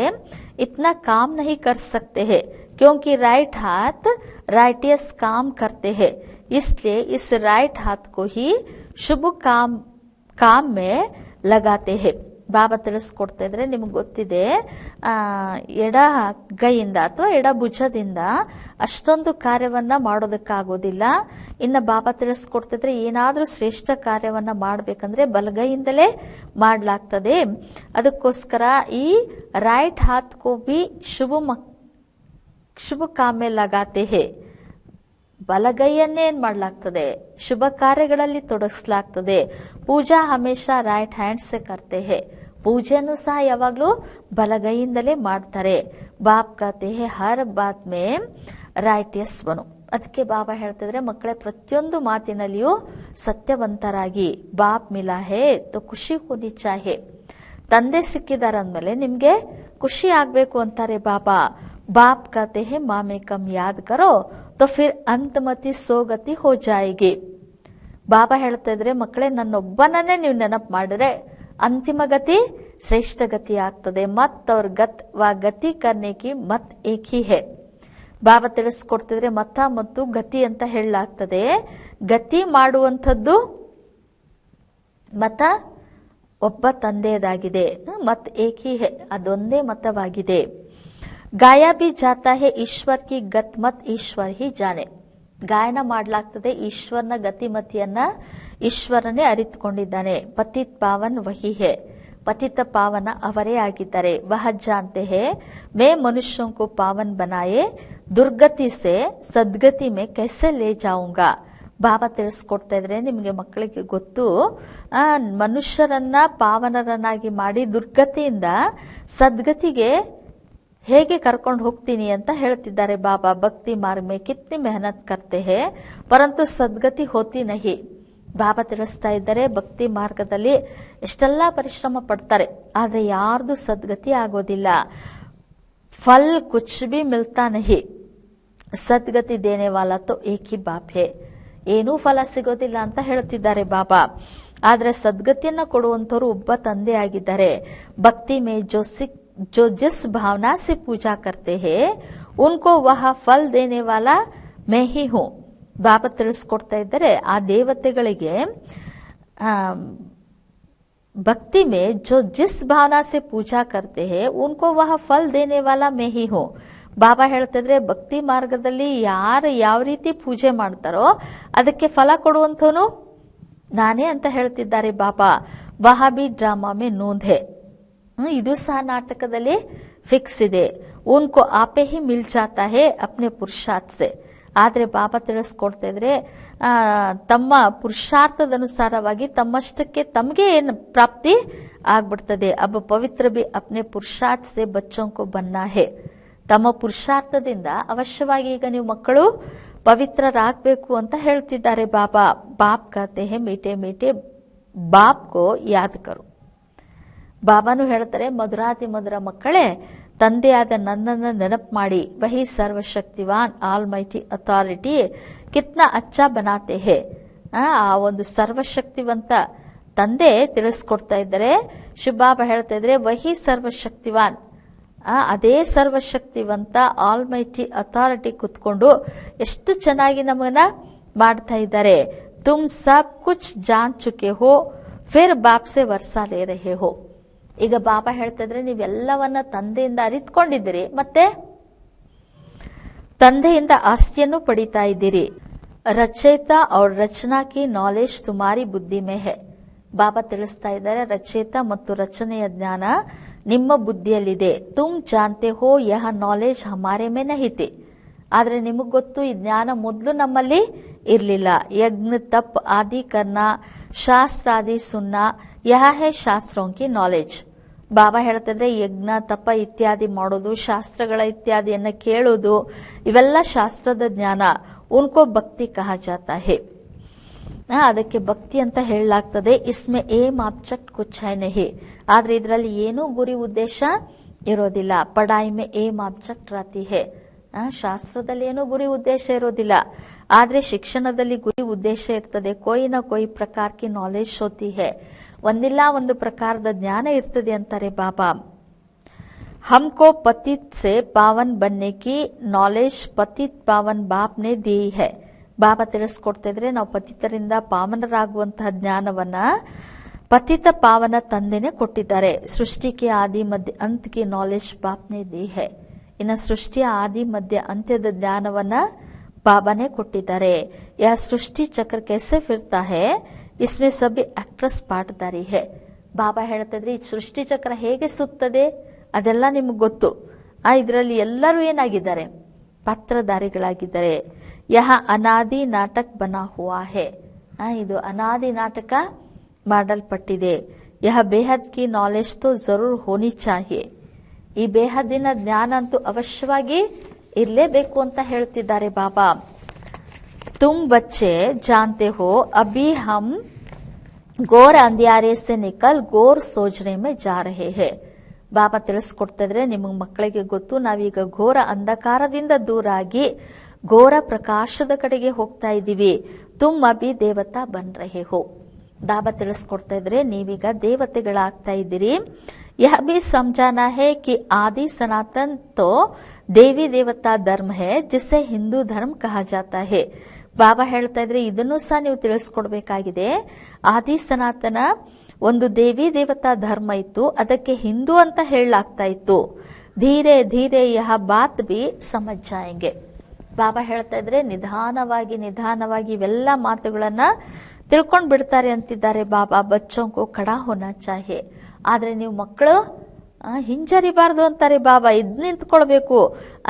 [SPEAKER 1] इतना काम नहीं कर सकते हैं क्योंकि राइट हाथ राइटियस काम करते हैं. इसलिए इस राइट हाथ को ही शुभ काम में लगाते हैं. ಬಾಬಾ ತಿಳಿಸ್ಕೊಡ್ತಾ ಇದ್ರೆ ನಿಮ್ಗೆ ಗೊತ್ತಿದೆ, ಎಡ ಕೈಯಿಂದ ಅಥವಾ ಎಡ ಭುಜದಿಂದ ಅಷ್ಟೊಂದು ಕಾರ್ಯವನ್ನ ಮಾಡೋದಕ್ಕಾಗೋದಿಲ್ಲ. ಇನ್ನು ಬಾಬಾ ತಿಳಿಸ್ಕೊಡ್ತಿದ್ರೆ ಏನಾದ್ರೂ ಶ್ರೇಷ್ಠ ಕಾರ್ಯವನ್ನ ಮಾಡ್ಬೇಕಂದ್ರೆ ಬಲಗೈಯಿಂದಲೇ ಮಾಡ್ಲಾಗ್ತದೆ. ಅದಕ್ಕೋಸ್ಕರ ಈ ರೈಟ್ ಹಾತ್ ಕೋ ಬಿ ಶುಭ ಕಾಮೆ ಲಗಾತೆ ಹೇ, ಬಲಗೈಯನ್ನೇ ಏನ್ ಮಾಡ್ಲಾಗ್ತದೆ, ಶುಭ ಕಾರ್ಯಗಳಲ್ಲಿ ತೊಡಗಿಸಲಾಗ್ತದೆ. ಪೂಜಾ ಹಮೇಶ ರೈಟ್ ಹ್ಯಾಂಡ್ ಸೆ ಕರ್ತೆ ಹೇ, ಪೂಜೆಯನ್ನು ಸಹ ಯಾವಾಗ್ಲೂ ಬಲಗೈಯಿಂದಲೇ ಮಾಡ್ತಾರೆ. ಬಾಪ್ ಕತೆ ಹೇ ಹರ್ ಬಾತ್ ಮೇ ರೈಟ್ ಎಸ್ ಬನು. ಅದಕ್ಕೆ ಬಾಬಾ ಹೇಳ್ತಿದ್ರೆ, ಮಕ್ಕಳೇ ಪ್ರತಿಯೊಂದು ಮಾತಿನಲ್ಲಿಯೂ ಸತ್ಯವಂತರಾಗಿ. ಬಾಪ್ ಮಿಲಾ ಹೇ ತೋ ಖುಷಿ ಹೋನಿ ಚಾಹೆ, ತಂದೆ ಸಿಕ್ಕಿದಾರಂದ್ಮೇಲೆ ನಿಮ್ಗೆ ಖುಷಿ ಆಗ್ಬೇಕು ಅಂತಾರೆ ಬಾಬಾ. ಬಾಪ್ ಕತೆ ಹೇ ಮಾಮೆ ಕಮ್ ಯಾದ್ ಕರೋ ತೋ ಫಿರ್ ಅಂತಮತಿ ಸೋಗತಿ ಹೋ ಜಾಯಿಗೆ. ಬಾಬಾ ಹೇಳ್ತಾ ಇದ್ರೆ, ಮಕ್ಕಳೇ ನನ್ನೊಬ್ಬನನ್ನೇ ನೀವು ನೆನಪು ಮಾಡಿದ್ರೆ ಅಂತಿಮ ಗತಿ ಶ್ರೇಷ್ಠ ಗತಿ ಆಗ್ತದೆ. ಮತ್ ಅವ್ರ ಗತಿ ಕರ್ನೇಕಿ ಮತ್ ಏಕಿ ಹೇ. ಬಾಬಾ ತಿಳಿಸ್ಕೊಡ್ತಿದ್ರೆ ಮತ ಮತ್ತು ಗತಿ ಅಂತ ಹೇಳಲಾಗ್ತದೆ. ಗತಿ ಮಾಡುವಂಥದ್ದು ಮತ ಒಬ್ಬ ತಂದೆಯದಾಗಿದೆ. ಮತ್ ಏಕಿ ಹೇ, ಅದೊಂದೇ ಮತವಾಗಿದೆ. ಗಾಯ ಬಿ ಜಾತಾ ಹೇ ಈಶ್ವರ್ ಕಿ ಗತ್ ಮತ್ ಈಶ್ವರ್ ಹಿ ಜಾನೆ. ಗಾಯನ ಮಾಡ್ಲಾಗ್ತದೆ ಈಶ್ವರನ ಗತಿಮತಿಯನ್ನ ಈಶ್ವರನೇ ಅರಿತುಕೊಂಡಿದ್ದಾನೆ. ಪತಿತ್ ಪಾವನ್ ವಹಿ ಹೇ, ಪತಿತ ಪಾವನ ಅವರೇ ಆಗಿದ್ದಾರೆ. ವಹ ಜಾನ್ತೆ ಹೇ ಮೇ ಮನುಷ್ಯೋಂ ಕೋ ಪಾವನ್ ಬನಾಯೆ ದುರ್ಗತಿ ಸೆ ಸದ್ಗತಿ ಮೇ ಕೈಸೆ ಲೇ ಜಾऊंगा. ಬಾಬಾ ತಿಳಿಸ್ಕೊಡ್ತಾ ಇದ್ರೆ ನಿಮ್ಗೆ ಮಕ್ಕಳಿಗೆ ಗೊತ್ತು, ಮನುಷ್ಯರನ್ನ ಪಾವನರನ್ನಾಗಿ ಮಾಡಿ ದುರ್ಗತಿಯಿಂದ ಸದ್ಗತಿಗೆ ಹೇಗೆ ಕರ್ಕೊಂಡು ಹೋಗ್ತೀನಿ ಅಂತ ಹೇಳ್ತಿದ್ದಾರೆ ಬಾಬಾ. ಭಕ್ತಿ ಮಾರ್ಗ ಮೇ ಕಿತ್ನಿ ಮೆಹನತ್ ಕರ್ತೆ ಹೇ ಪರಂತು ಸದ್ಗತಿ ಹೋತಿ ನಹಿ. ಬಾಬಾ ತಿಳಿಸ್ತಾ ಇದ್ದಾರೆ, ಭಕ್ತಿ ಮಾರ್ಗದಲ್ಲಿ ಎಷ್ಟೆಲ್ಲಾ ಪರಿಶ್ರಮ ಪಡ್ತಾರೆ, ಆದ್ರೆ ಯಾರ್ದು ಸದ್ಗತಿ ಆಗೋದಿಲ್ಲ. ಫಲ್ ಕುಚ್ ಬಿ ಮಿಲ್ತಾ ನಹಿ, ಸದ್ಗತಿ ದೇನೆ ವಾಲಾ ತೋ ಏಕ್ ಹಿ ಬಾಪ್ ಹೇ. ಏನೂ ಫಲ ಸಿಗೋದಿಲ್ಲ ಅಂತ ಹೇಳ್ತಿದ್ದಾರೆ ಬಾಬಾ. ಆದ್ರೆ ಸದ್ಗತಿಯನ್ನ ಕೊಡುವಂತವ್ರು ಒಬ್ಬ ತಂದೆ ಆಗಿದ್ದಾರೆ. ಭಕ್ತಿ ಮೇ जो जिस भावना से पूजा करते हैं उनको वह फल देने वाला मैं ही हूँ. ಬಾಬಾ ತಿಳಿಸ್ಕೊಡ್ತಾ ಇದ್ದಾರೆ, ಆ ದೇವತೆಗಳಿಗೆ ಭಕ್ತಿ ಮೇ जो जिस भावना से पूजा करते हैं उनको वह फल देने वाला मैं ही हूँ. ಬಾಬಾ ಹೇಳ್ತಿದ್ರೆ, ಭಕ್ತಿ ಮಾರ್ಗದಲ್ಲಿ ಯಾರು ಯಾವ ರೀತಿ ಪೂಜೆ ಮಾಡ್ತಾರೋ ಅದಕ್ಕೆ ಫಲ ಕೊಡುವಂತವನು ನಾನೇ ಅಂತ ಹೇಳ್ತಿದ್ದಾರೆ ಬಾಬಾ. ವಹಾಬಿ ಡ್ರಾಮಾ ಮೇ ನೂಂದ್ ಹೇ, ಇದು ಸಹ ನಾಟಕದಲ್ಲಿ ಫಿಕ್ಸ್ ಇದೆ. ಉನ್ಕೋ ಆಪೆ ಹಿ ಮಿಲ್ ಜಾತಾ ಹೇ ಅಪ್ನೆ ಪುರುಷಾರ್ಥ ಸೆ. ಆದ್ರೆ ಬಾಬಾ ತಿಳಿಸ್ಕೊಡ್ತಾ ಇದ್ರೆ, ತಮ್ಮ ಪುರುಷಾರ್ಥದನುಸಾರವಾಗಿ ತಮ್ಮಷ್ಟಕ್ಕೆ ತಮಗೆ ಏನು ಪ್ರಾಪ್ತಿ ಆಗ್ಬಿಡ್ತದೆ. ಅಬ್ ಪವಿತ್ರ ಬಿ ಅಪ್ನೆ ಪುರುಷಾರ್ಥ ಸೆ ಬಚ್ಚೋಂ ಕೋ ಬನ್ನಾ ಹೇ. ತಮ್ಮ ಪುರುಷಾರ್ಥದಿಂದ ಅವಶ್ಯವಾಗಿ ಈಗ ನೀವು ಮಕ್ಕಳು ಪವಿತ್ರರಾಗಬೇಕು ಅಂತ ಹೇಳ್ತಿದ್ದಾರೆ ಬಾಬಾ. ಬಾಪ್ ಕತೆ ಹೇ ಮೀಟೆ ಮೀಟೆ ಬಾಪ್ ಕೋ ಯಾದ್ ಕರು. ಬಾಬಾನು ಹೇಳ್ತಾರೆ, ಮಧುರಾತಿ ಮಧುರ ಮಕ್ಕಳೇ, ತಂದೆಯಾದ ನನ್ನನ್ನು ನೆನಪು ಮಾಡಿ. ವಹಿ ಸರ್ವಶಕ್ತಿವಾನ್ ಆಲ್ ಮೈಟಿ ಅಥಾರಿಟಿ ಕಿತ್ನಾ ಅಚ್ಚಾ ಬನಾತೆ ಹೇ. ಆ ಒಂದು ಸರ್ವಶಕ್ತಿವಂತ ತಂದೆ ತಿಳಿಸ್ಕೊಡ್ತಾ ಇದ್ದಾರೆ. ಶಿವಬಾಬಾ ಹೇಳ್ತಾ ಇದ್ರೆ, ವಹಿ ಸರ್ವಶಕ್ತಿವಾನ್, ಅದೇ ಸರ್ವಶಕ್ತಿವಂತ ಆಲ್ ಮೈಟಿ ಅಥಾರಿಟಿ ಕುತ್ಕೊಂಡು ಎಷ್ಟು ಚೆನ್ನಾಗಿ ನಮಗನ್ನ ಮಾಡ್ತಾ ಇದ್ದಾರೆ. ತುಮ್ ಸಬ್ ಕುಚ್ ಜಾನ್ ಚುಕೆ ಹೋ ಫಿರ್ ಬಾಪ್ ಸೆ ವರ್ಸಾ ಲೇ ರಹೆ ಹೋ. ಈಗ ಬಾಬಾ ಹೇಳ್ತಾ ಇದ್ರೆ, ನೀವೆಲ್ಲವನ್ನ ತಂದೆಯಿಂದ ಅರಿತುಕೊಂಡಿದ್ದೀರಿ, ಮತ್ತೆ ತಂದೆಯಿಂದ ಆಸ್ತಿಯನ್ನು ಪಡಿತಾ ಇದ್ದೀರಿ. ರಚಯಿತ और ರಚನಾ ಕಿ ನಾಲೆಜ್ ತುಮಾರಿ ಬುದ್ಧಿ ಮೇ ಹೈ. ಬಾಬಾ ತಿಳಿಸ್ತಾ ಇದ್ದಾರೆ, ರಚಯಿತ ಮತ್ತು ರಚನೆಯ ಜ್ಞಾನ ನಿಮ್ಮ ಬುದ್ಧಿಯಲ್ಲಿದೆ. ತುಮ್ ಜಾನ್ತೆ ಹೋ ಯಹ ನಾಲೆಜ್ ಹಮಾರೆ ಮೇ ನಹಿ ಥಿ. ಆದ್ರೆ ನಿಮಗ್ ಗೊತ್ತು, ಈ ಜ್ಞಾನ ಮೊದಲು ನಮ್ಮಲ್ಲಿ ಇರ್ಲಿಲ್ಲ. ಯಜ್ಞ ತಪ್ ಆದಿ ಕರ್ನಾ ಶಾಸ್ತ್ರ ಆದಿ ಸುನ್ನಾ ಯಹ ಹೇ ಶಾಸ್ತ್ರೋಂ ಕಿ ನಾಲೆಜ್. ಬಾಬಾ ಹೇಳ್ತಿದ್ರೆ, ಯಜ್ಞ ತಪ ಇತ್ಯಾದಿ ಮಾಡೋದು, ಶಾಸ್ತ್ರಗಳ ಇತ್ಯಾದಿಯನ್ನ ಕೇಳೋದು, ಇವೆಲ್ಲ ಶಾಸ್ತ್ರದ ಜ್ಞಾನ. ಉನ್ಕೋ ಭಕ್ತಿ ಕಹಾ ಜಾತಾ ಹೇ. ಅದಕ್ಕೆ ಭಕ್ತಿ ಅಂತ ಹೇಳಲಾಗ್ತದೆ. ಇಸ್ಮೆ ಏಮ್ ಆಬ್ಜೆಕ್ಟ್ ಕುಚ್ ಹೈ ನಹಿ. ಆದ್ರೆ ಇದರಲ್ಲಿ ಏನೂ ಗುರಿ ಉದ್ದೇಶ ಇರೋದಿಲ್ಲ. ಪಢಾಯಿ ಮೇ ಏಮ್ ಆಬ್ಜೆಕ್ಟ್ ರಾತಿ ಹೇ. ಶಾಸ್ತ್ರದಲ್ಲಿ ಏನೂ ಗುರಿ ಉದ್ದೇಶ ಇರೋದಿಲ್ಲ, ಆದ್ರೆ ಶಿಕ್ಷಣದಲ್ಲಿ ಗುರಿ ಉದ್ದೇಶ ಇರ್ತದೆ. ಕೊಯ್ ನ ಕೊಯ್ ಪ್ರಕಾರ ಕಿ ನಾಲೆಜ್ ಹೋತಿ ಹೇ. ಒಂದಿಲ್ಲ ಒಂದು ಪ್ರಕಾರದ ಜ್ಞಾನ ಇರ್ತದೆ ಅಂತಾರೆ ಬಾಬಾ. हमको पतित से पावन बनने की नॉलेज पतित पावन बाप ने दी है. ಬಾಬಾ ತಿಳಿಸ್ಕೊಡ್ತಾ ಇದ್ರೆ, ನಾವು ಪತಿತರಿಂದ ಪಾವನರಾಗುವಂತಹ ಜ್ಞಾನವನ್ನ पतित पावन ತಂದೆನೇ ಕೊಟ್ಟಿದ್ದಾರೆ. ಸೃಷ್ಟಿ के आदि मध्य अंत की नॉलेज बाप ने दी है. ಇನ್ನು ಸೃಷ್ಟಿಯ ಆದಿ ಮಧ್ಯ ಅಂತ್ಯದ ಜ್ಞಾನವನ್ನ ಬಾಬಾನೇ ಕೊಟ್ಟಿದ್ದಾರೆ. ಯಾ ಸೃಷ್ಟಿ ಚಕ್ರ कैसे फिरता है इसमें सभी एक्ट्रेस पाठदारी है. ಬಾಬಾ ಹೇಳ್ತಿದ್ರೆ ಈ ಸೃಷ್ಟಿ ಚಕ್ರ ಹೇಗೆ ಸುತ್ತದೆ ಅದೆಲ್ಲ ನಿಮ್ಗೆ ಗೊತ್ತು. ಇದರಲ್ಲಿ ಎಲ್ಲರೂ ಏನಾಗಿದ್ದಾರೆ, ಪಾತ್ರಧಾರಿಗಳಾಗಿದ್ದಾರೆ. ಯಹ ಅನಾದಿ ನಾಟಕ ಬನಾ ಹುವಾ ಹೇ. ಇದು ಅನಾದಿ ನಾಟಕ ಮಾಡಲ್ಪಟ್ಟಿದೆ. ಯಹ ಬೇಹದ್ ಕಿ ನಾಲೆಜ್ ತೋ ಜರೂರ್ ಹೋನಿ ಚಾಹಿಯೆ. ಈ ಬೇಹದ್ದಿನ ಜ್ಞಾನ ಅಂತೂ ಅವಶ್ಯವಾಗಿ ಇರಲೇಬೇಕು ಅಂತ ಹೇಳ್ತಿದ್ದಾರೆ ಬಾಬಾ. तुम बच्चे जानते हो अभी हम घोर अंधियारे से निकल घोर सोचने में जा रहे हैं. ಬಾಬಾ ತಿಳಿಸ್ಕೊಡ್ತಿದ್ರೆ ನಿಮಗೆ ಮಕ್ಕಳಿಗೆ ಗೊತ್ತು, ನಾವೀಗ ಘೋರ ಅಂಧಕಾರದಿಂದ ದೂರಾಗಿ ಘೋರ ಪ್ರಕಾಶದ ಕಡೆಗೆ ಹೋಗ್ತಾ ಇದ್ದೀವಿ. ತುಮ್ ಅಭಿ ದೇವತಾ ಬನ್ ರಹೆ ಹೋ. ಬಾಬಾ ತಿಳಿಸ್ಕೊಡ್ತಾ ಇದ್ರೆ ನೀವೀಗ ದೇವತೆಗಳಾಗ್ತಾ ಇದ್ದೀರಿ. यह भी समझाना है कि आदि सनातन तो देवी देवता धर्म है जिसे हिंदू धर्म कहा जाता है. ಬಾಬಾ ಹೇಳ್ತಾ ಇದ್ರೆ ಇದನ್ನು ಸಹ ನೀವು ತಿಳಿಸ್ಕೊಡ್ಬೇಕಾಗಿದೆ. ಆದಿ ಸನಾತನ ಒಂದು ದೇವಿ ದೇವತಾ ಧರ್ಮ ಇತ್ತು, ಅದಕ್ಕೆ ಹಿಂದೂ ಅಂತ ಹೇಳಲಾಗ್ತಾ ಇತ್ತು. ಧೀರೆ ಧೀರೆ ಯಹ ಬಾತ್ ಬಿ ಸಮಜ್ ಜಾಯೆಂಗೆ. ಬಾಬಾ ಹೇಳ್ತಾ ಇದ್ರೆ ನಿಧಾನವಾಗಿ ನಿಧಾನವಾಗಿ ಇವೆಲ್ಲ ಮಾತುಗಳನ್ನ ತಿಳ್ಕೊಂಡ್ ಬಿಡ್ತಾರೆ ಅಂತಿದ್ದಾರೆ ಬಾಬಾ. ಬಚ್ಚೋಂಕೋ ಕಡಾ ಹೋನಾ ಚಾಹಿಯೆ. ಆದ್ರೆ ನೀವು ಮಕ್ಕಳು ಹಿಂಜರಿಬಾರ್ದು ಅಂತಾರೆ ಬಾಬಾ, ಇದ್ ನಿಂತ್ಕೊಳ್ಬೇಕು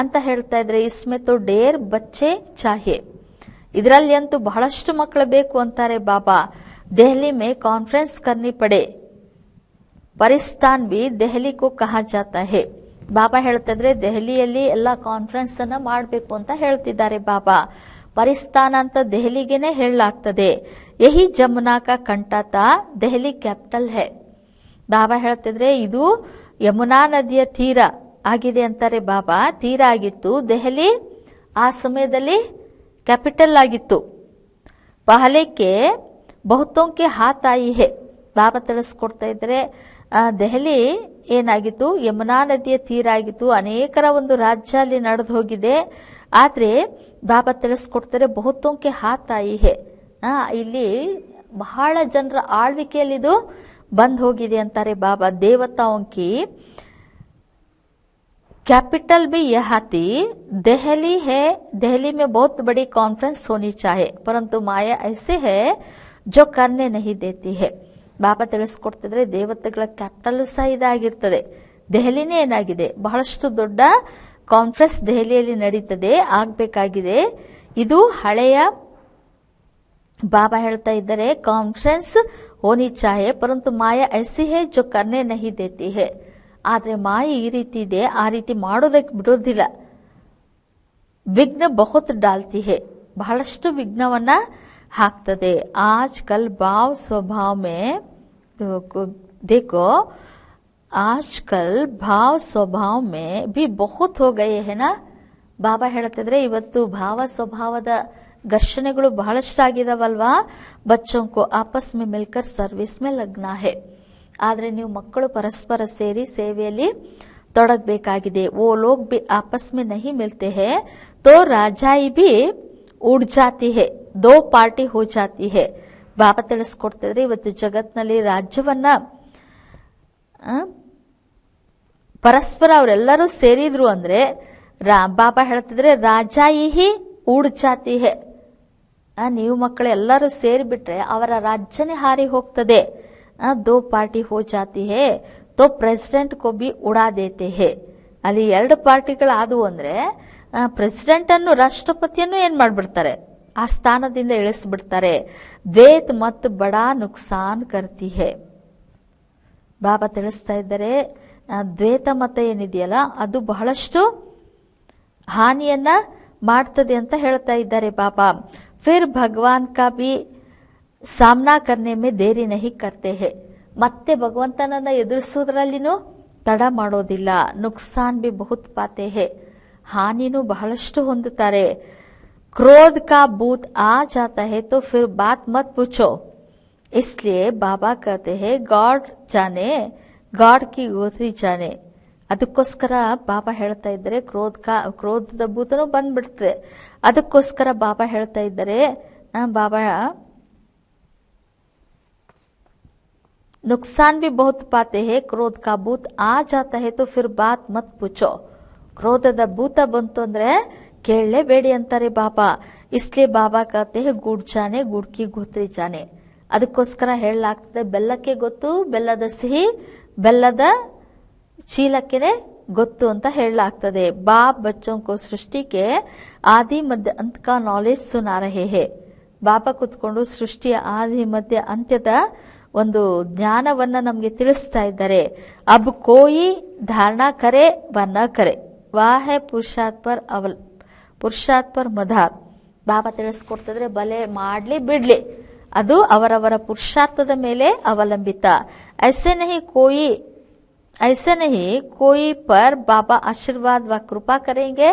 [SPEAKER 1] ಅಂತ ಹೇಳ್ತಾ ಇದ್ರೆ. ಇಸ್ಮೆ ತೋ ಡೇರ್ ಬಚ್ಚೆ ಚಾಹಿಯೆ. ಇದರಲ್ಲಿ ಅಂತೂ ಬಹಳಷ್ಟು ಮಕ್ಕಳು ಬೇಕು ಅಂತಾರೆ ಬಾಬಾ. ದೆಹಲಿ ಮೇ ಕಾನ್ಫರೆನ್ಸ್ ಕರ್ನಿ ಪಡೆ. ಪರಿಸ್ಥಾನ್ ಬಿ ದೆಹಲಿ ಕೋ ಕಹಾ ಜಾತಾ ಹೇ. ಬಾಬಾ ಹೇಳ್ತಾ ಇದ್ರೆ ದೆಹಲಿಯಲ್ಲಿ ಎಲ್ಲ ಕಾನ್ಫರೆನ್ಸ್ ಅನ್ನ ಮಾಡಬೇಕು ಅಂತ ಹೇಳ್ತಿದ್ದಾರೆ ಬಾಬಾ. ಪರಿಸ್ಥಾನ ಅಂತ ದೆಹಲಿಗೆನೆ ಹೇಳಲಾಗ್ತದೆ. ಯಹಿ ಜಮುನಾ ಕಾ ಕಂಠಾತ ದೆಹಲಿ ಕ್ಯಾಪಿಟಲ್ ಹೇ. ಬಾಬಾ ಹೇಳ್ತಿದ್ರೆ ಇದು ಯಮುನಾ ನದಿಯ ತೀರ ಆಗಿದೆ ಅಂತಾರೆ ಬಾಬಾ. ತೀರ ಆಗಿತ್ತು, ದೆಹಲಿ ಆ ಸಮಯದಲ್ಲಿ ಕ್ಯಾಪಿಟಲ್ ಆಗಿತ್ತು. ಪಹಲೆಕ್ಕೆ ಬಹುತೋಂಕೆ ಹಾತ್ ಆಯಿ ಹೇ. ಬಾಬಾ ತಿಳಿಸ್ಕೊಡ್ತಾ ಇದ್ರೆ ದೆಹಲಿ ಏನಾಗಿತ್ತು, ಯಮುನಾ ನದಿಯ ತೀರ ಆಗಿತ್ತು. ಅನೇಕರ ಒಂದು ರಾಜ್ಯ ಅಲ್ಲಿ ನಡೆದು ಹೋಗಿದೆ. ಆದ್ರೆ ಬಾಬಾ ತಿಳಿಸ್ಕೊಡ್ತಾರೆ ಬಹುತೋಂಕೆ ಹಾತ್ ಆಯಿ ಹೇ. ಇಲ್ಲಿ ಬಹಳ ಜನರ ಆಳ್ವಿಕೆಯಲ್ಲಿ ಇದು ಬಂದ್ ಹೋಗಿದೆ ಅಂತಾರೆ ಬಾಬಾ. ದೇವತಾओं की कैपिटल भी यहाँ थी, दहली है. दहली में बहुत बड़ी कॉन्फ्रेंस होनी चाहिए, परंतु माया ऐसे है जो करने नहीं देती है. ಬಾಬಾ ತಿಳಿಸ್ಕೊಡ್ತಿದ್ರೆ ದೇವತೆಗಳ ಕ್ಯಾಪಿಟಲ್ ಸಹ ಇದಾಗಿರ್ತದೆ. ದೆಹಲಿನೇ ಏನಾಗಿದೆ, ಬಹಳಷ್ಟು ದೊಡ್ಡ ಕಾನ್ಫರೆನ್ಸ್ ದೆಹಲಿಯಲ್ಲಿ ನಡೀತದೆ, ಆಗ್ಬೇಕಾಗಿದೆ. ಇದು ಹಳೆಯ ಬಾಬಾ ಹೇಳ್ತಾ ಇದ್ದಾರೆ ಕಾನ್ಫರೆನ್ಸ್ ಹೋನಿ ಚಾಹೆ, ಪರಂತು ಮಾಯಾ ಐಸಿ ಹೇ ಜೋ ಕರ್ನೆ ನಹಿ ದೇತಿ ಹೇ. ಆದ್ರೆ ಮಾಯೆ ಈ ರೀತಿ ಇದೆ, ಆ ರೀತಿ ಮಾಡೋದಕ್ಕೆ ಬಿಡೋದಿಲ್ಲ. ವಿಘ್ನ ಬಹುತ್ ಡಾಲ್ತಿ ಹೇ. ಬಹಳಷ್ಟು ವಿಘ್ನವನ್ನ ಹಾಕ್ತದೆ. ಆಜ್ ಕಲ್ ಭಾವ್ ಸ್ವಭಾವ ಮೇ देखो आजकल भाव स्वभाव में भी बहुत हो गए है ना. ಬಾಬಾ ಹೇಳ್ತಿದ್ರೆ ಇವತ್ತು ಭಾವ ಸ್ವಭಾವದ ಘರ್ಷಣೆಗಳು ಬಹಳಷ್ಟಾಗಿದಾವಲ್ವಾ. ಬಚ್ಚೋಂಕೋ ಆಪಸ್ ಮೇ ಮಿಲ್ಕರ್ ಸರ್ವಿಸ್ ಮೇ ಲಗ್ನಾ ಹೇ. ಆದ್ರೆ ನೀವು ಮಕ್ಕಳು ಪರಸ್ಪರ ಸೇರಿ ಸೇವೆಯಲ್ಲಿ ತೊಡಗಬೇಕಾಗಿದೆ. ಓ ಲೋಗ್ ಬಿ ಆಪಸ್ ಮೇ ನಹಿ ಮಿಲ್ತೆ ಹೇ ತೋ ರಾಜಾಯಿ ಬಿ ಉಡ್ ಜಾತಿ ಹೇ, ದೋ ಪಾರ್ಟಿ ಹೋ ಜಾತಿ ಹೇ. ಬಾಬಾ ತಿಳಿಸ್ಕೊಡ್ತಿದ್ರೆ ಇವತ್ತು ಜಗತ್ನಲ್ಲಿ ರಾಜ್ಯವನ್ನ ಪರಸ್ಪರ ಅವರೆಲ್ಲರೂ ಸೇರಿದ್ರು ಅಂದ್ರೆ ಬಾಬಾ ಹೇಳ್ತಿದ್ರೆ ರಾಜಾಯಿ ಉಡ್ ಜಾತಿ ಹೇ. ನೀವು ಮಕ್ಕಳು ಎಲ್ಲರೂ ಸೇರಿಬಿಟ್ರೆ ಅವರ ರಾಜ್ಯನೇ ಹಾರಿ ಹೋಗ್ತದೆ. ದೋ ಪಾರ್ಟಿ ಹೋ ಜಾತಿ ಹೇ ತೋ ಪ್ರೆಸಿಡೆಂಟ್ ಕೋ ಬಿ ಉಡಾ ದೇತೆ ಹೇ. ಅಲ್ಲಿ ಎರಡು ಪಾರ್ಟಿಗಳಾದವು ಅಂದ್ರೆ ಪ್ರೆಸಿಡೆಂಟ್ ಅನ್ನು ರಾಷ್ಟ್ರಪತಿಯನ್ನು ಏನ್ ಮಾಡ್ಬಿಡ್ತಾರೆ, ಆ ಸ್ಥಾನದಿಂದ ಇಳಿಸ್ಬಿಡ್ತಾರೆ. ದ್ವೇತ್ ಮತ್ ಬಡಾ ನುಕ್ಸಾನ್ ಕರ್ತಿ ಹೇ. ಬಾಬಾ ತಿಳಿಸ್ತಾ ಇದ್ದಾರೆ ದ್ವೇತ ಮತ ಏನಿದೆಯಲ್ಲ ಅದು ಬಹಳಷ್ಟು ಹಾನಿಯನ್ನ ಮಾಡ್ತದೆ ಅಂತ ಹೇಳ್ತಾ ಇದ್ದಾರೆ ಬಾಬಾ. ಫಿರ್ ಭಗವಾನ್ ಕಾ ಬಿ ಸಾಮ್ನಾ ಕರ್ನೆ ಮೇ ದೇರಿ ನಹಿ ಕರ್ತೆ ಹೇ. ಮತ್ತೆ ಭಗವಂತನನ್ನ ಎದುರಿಸೋದ್ರಲ್ಲಿನೂ ತಡ ಮಾಡೋದಿಲ್ಲ. ನುಕ್ಸಾನ್ ಬಿ ಬಹುತ್ ಪಾತೆ ಹೇ. ಹಾನಿನೂ ಬಹಳಷ್ಟು ಹೊಂದುತ್ತಾರೆ. क्रोध का भूत आ जाता है तो फिर बात मत पूछो. इसलिए बाबा कहते हैं गॉड जाने गॉड की गोत्री जाने. ಅದಕ್ಕೋಸ್ಕರ ಬಾಬಾ ಹೇಳ್ತಾ ಇದ್ದಾರೆ ಕ್ರೋಧದ ಭೂತನೂ ಬಂದ್ಬಿಡ್ತದೆ. ಅದಕ್ಕೋಸ್ಕರ ಬಾಬಾ ಹೇಳ್ತಾ ಇದ್ದಾರೆ ಬಾಬಾ नुकसान भी बहुत पाते हैं। क्रोध का भूत आ जाता है तो फिर बात मत पूछो. ಕ್ರೋಧದ ಭೂತ ಬಂತು ಅಂದ್ರೆ ಕೇಳಲೇಬೇಡಿ ಅಂತಾರೆ ಬಾಬಾ. ಇಸ್ಲಿಯೇ ಬಾಬಾ कहते हैं गुड़ जाने गुड़ की गोत्री जाने. ಅದಕ್ಕೋಸ್ಕರ ಹೇಳಲಾಗ್ತದೆ ಬೆಲ್ಲಕ್ಕೆ ಗೊತ್ತು ಬೆಲ್ಲದ ಸಿಹಿ ಬೆಲ್ಲದ ಚೀಲಕ್ಕೆ ಗೊತ್ತು ಅಂತ ಹೇಳಲಾಗ್ತದೆ. बाप बच्चों को सृष्टि के आदि मध्य अंत का नॉलेज सुना रहे हैं. ಬಾಬಾ ಕುತ್ಕೊಂಡು ಸೃಷ್ಟಿಯ ಆದಿ ಮಧ್ಯ ಅಂತ್ಯದ ಒಂದು ಜ್ಞಾನವನ್ನ ನಮಗೆ ತಿಳಿಸ್ತಾ ಇದ್ದಾರೆ. ಅಬ್ ಕೋಯಿ ಧಾರಣಾ ಕರೆ ವ ನ ಕರೆ ವಾಹೆ ಪುರುಷಾರ್ಥ ಪರ್ ಮಧಾರ್. ಬಾಬಾ ತಿಳಿಸ್ಕೊಡ್ತಿದ್ರೆ ಬಲೆ ಮಾಡ್ಲಿ ಬಿಡ್ಲಿ ಅದು ಅವರವರ ಪುರುಷಾರ್ಥದ ಮೇಲೆ ಅವಲಂಬಿತ. ಐಸೆ ನಹಿ ಕೋಯಿ ಪರ್ ಬಾಬಾ ಆಶೀರ್ವಾದ ವ ಕೃಪಾ ಕರೆಂಗೆ.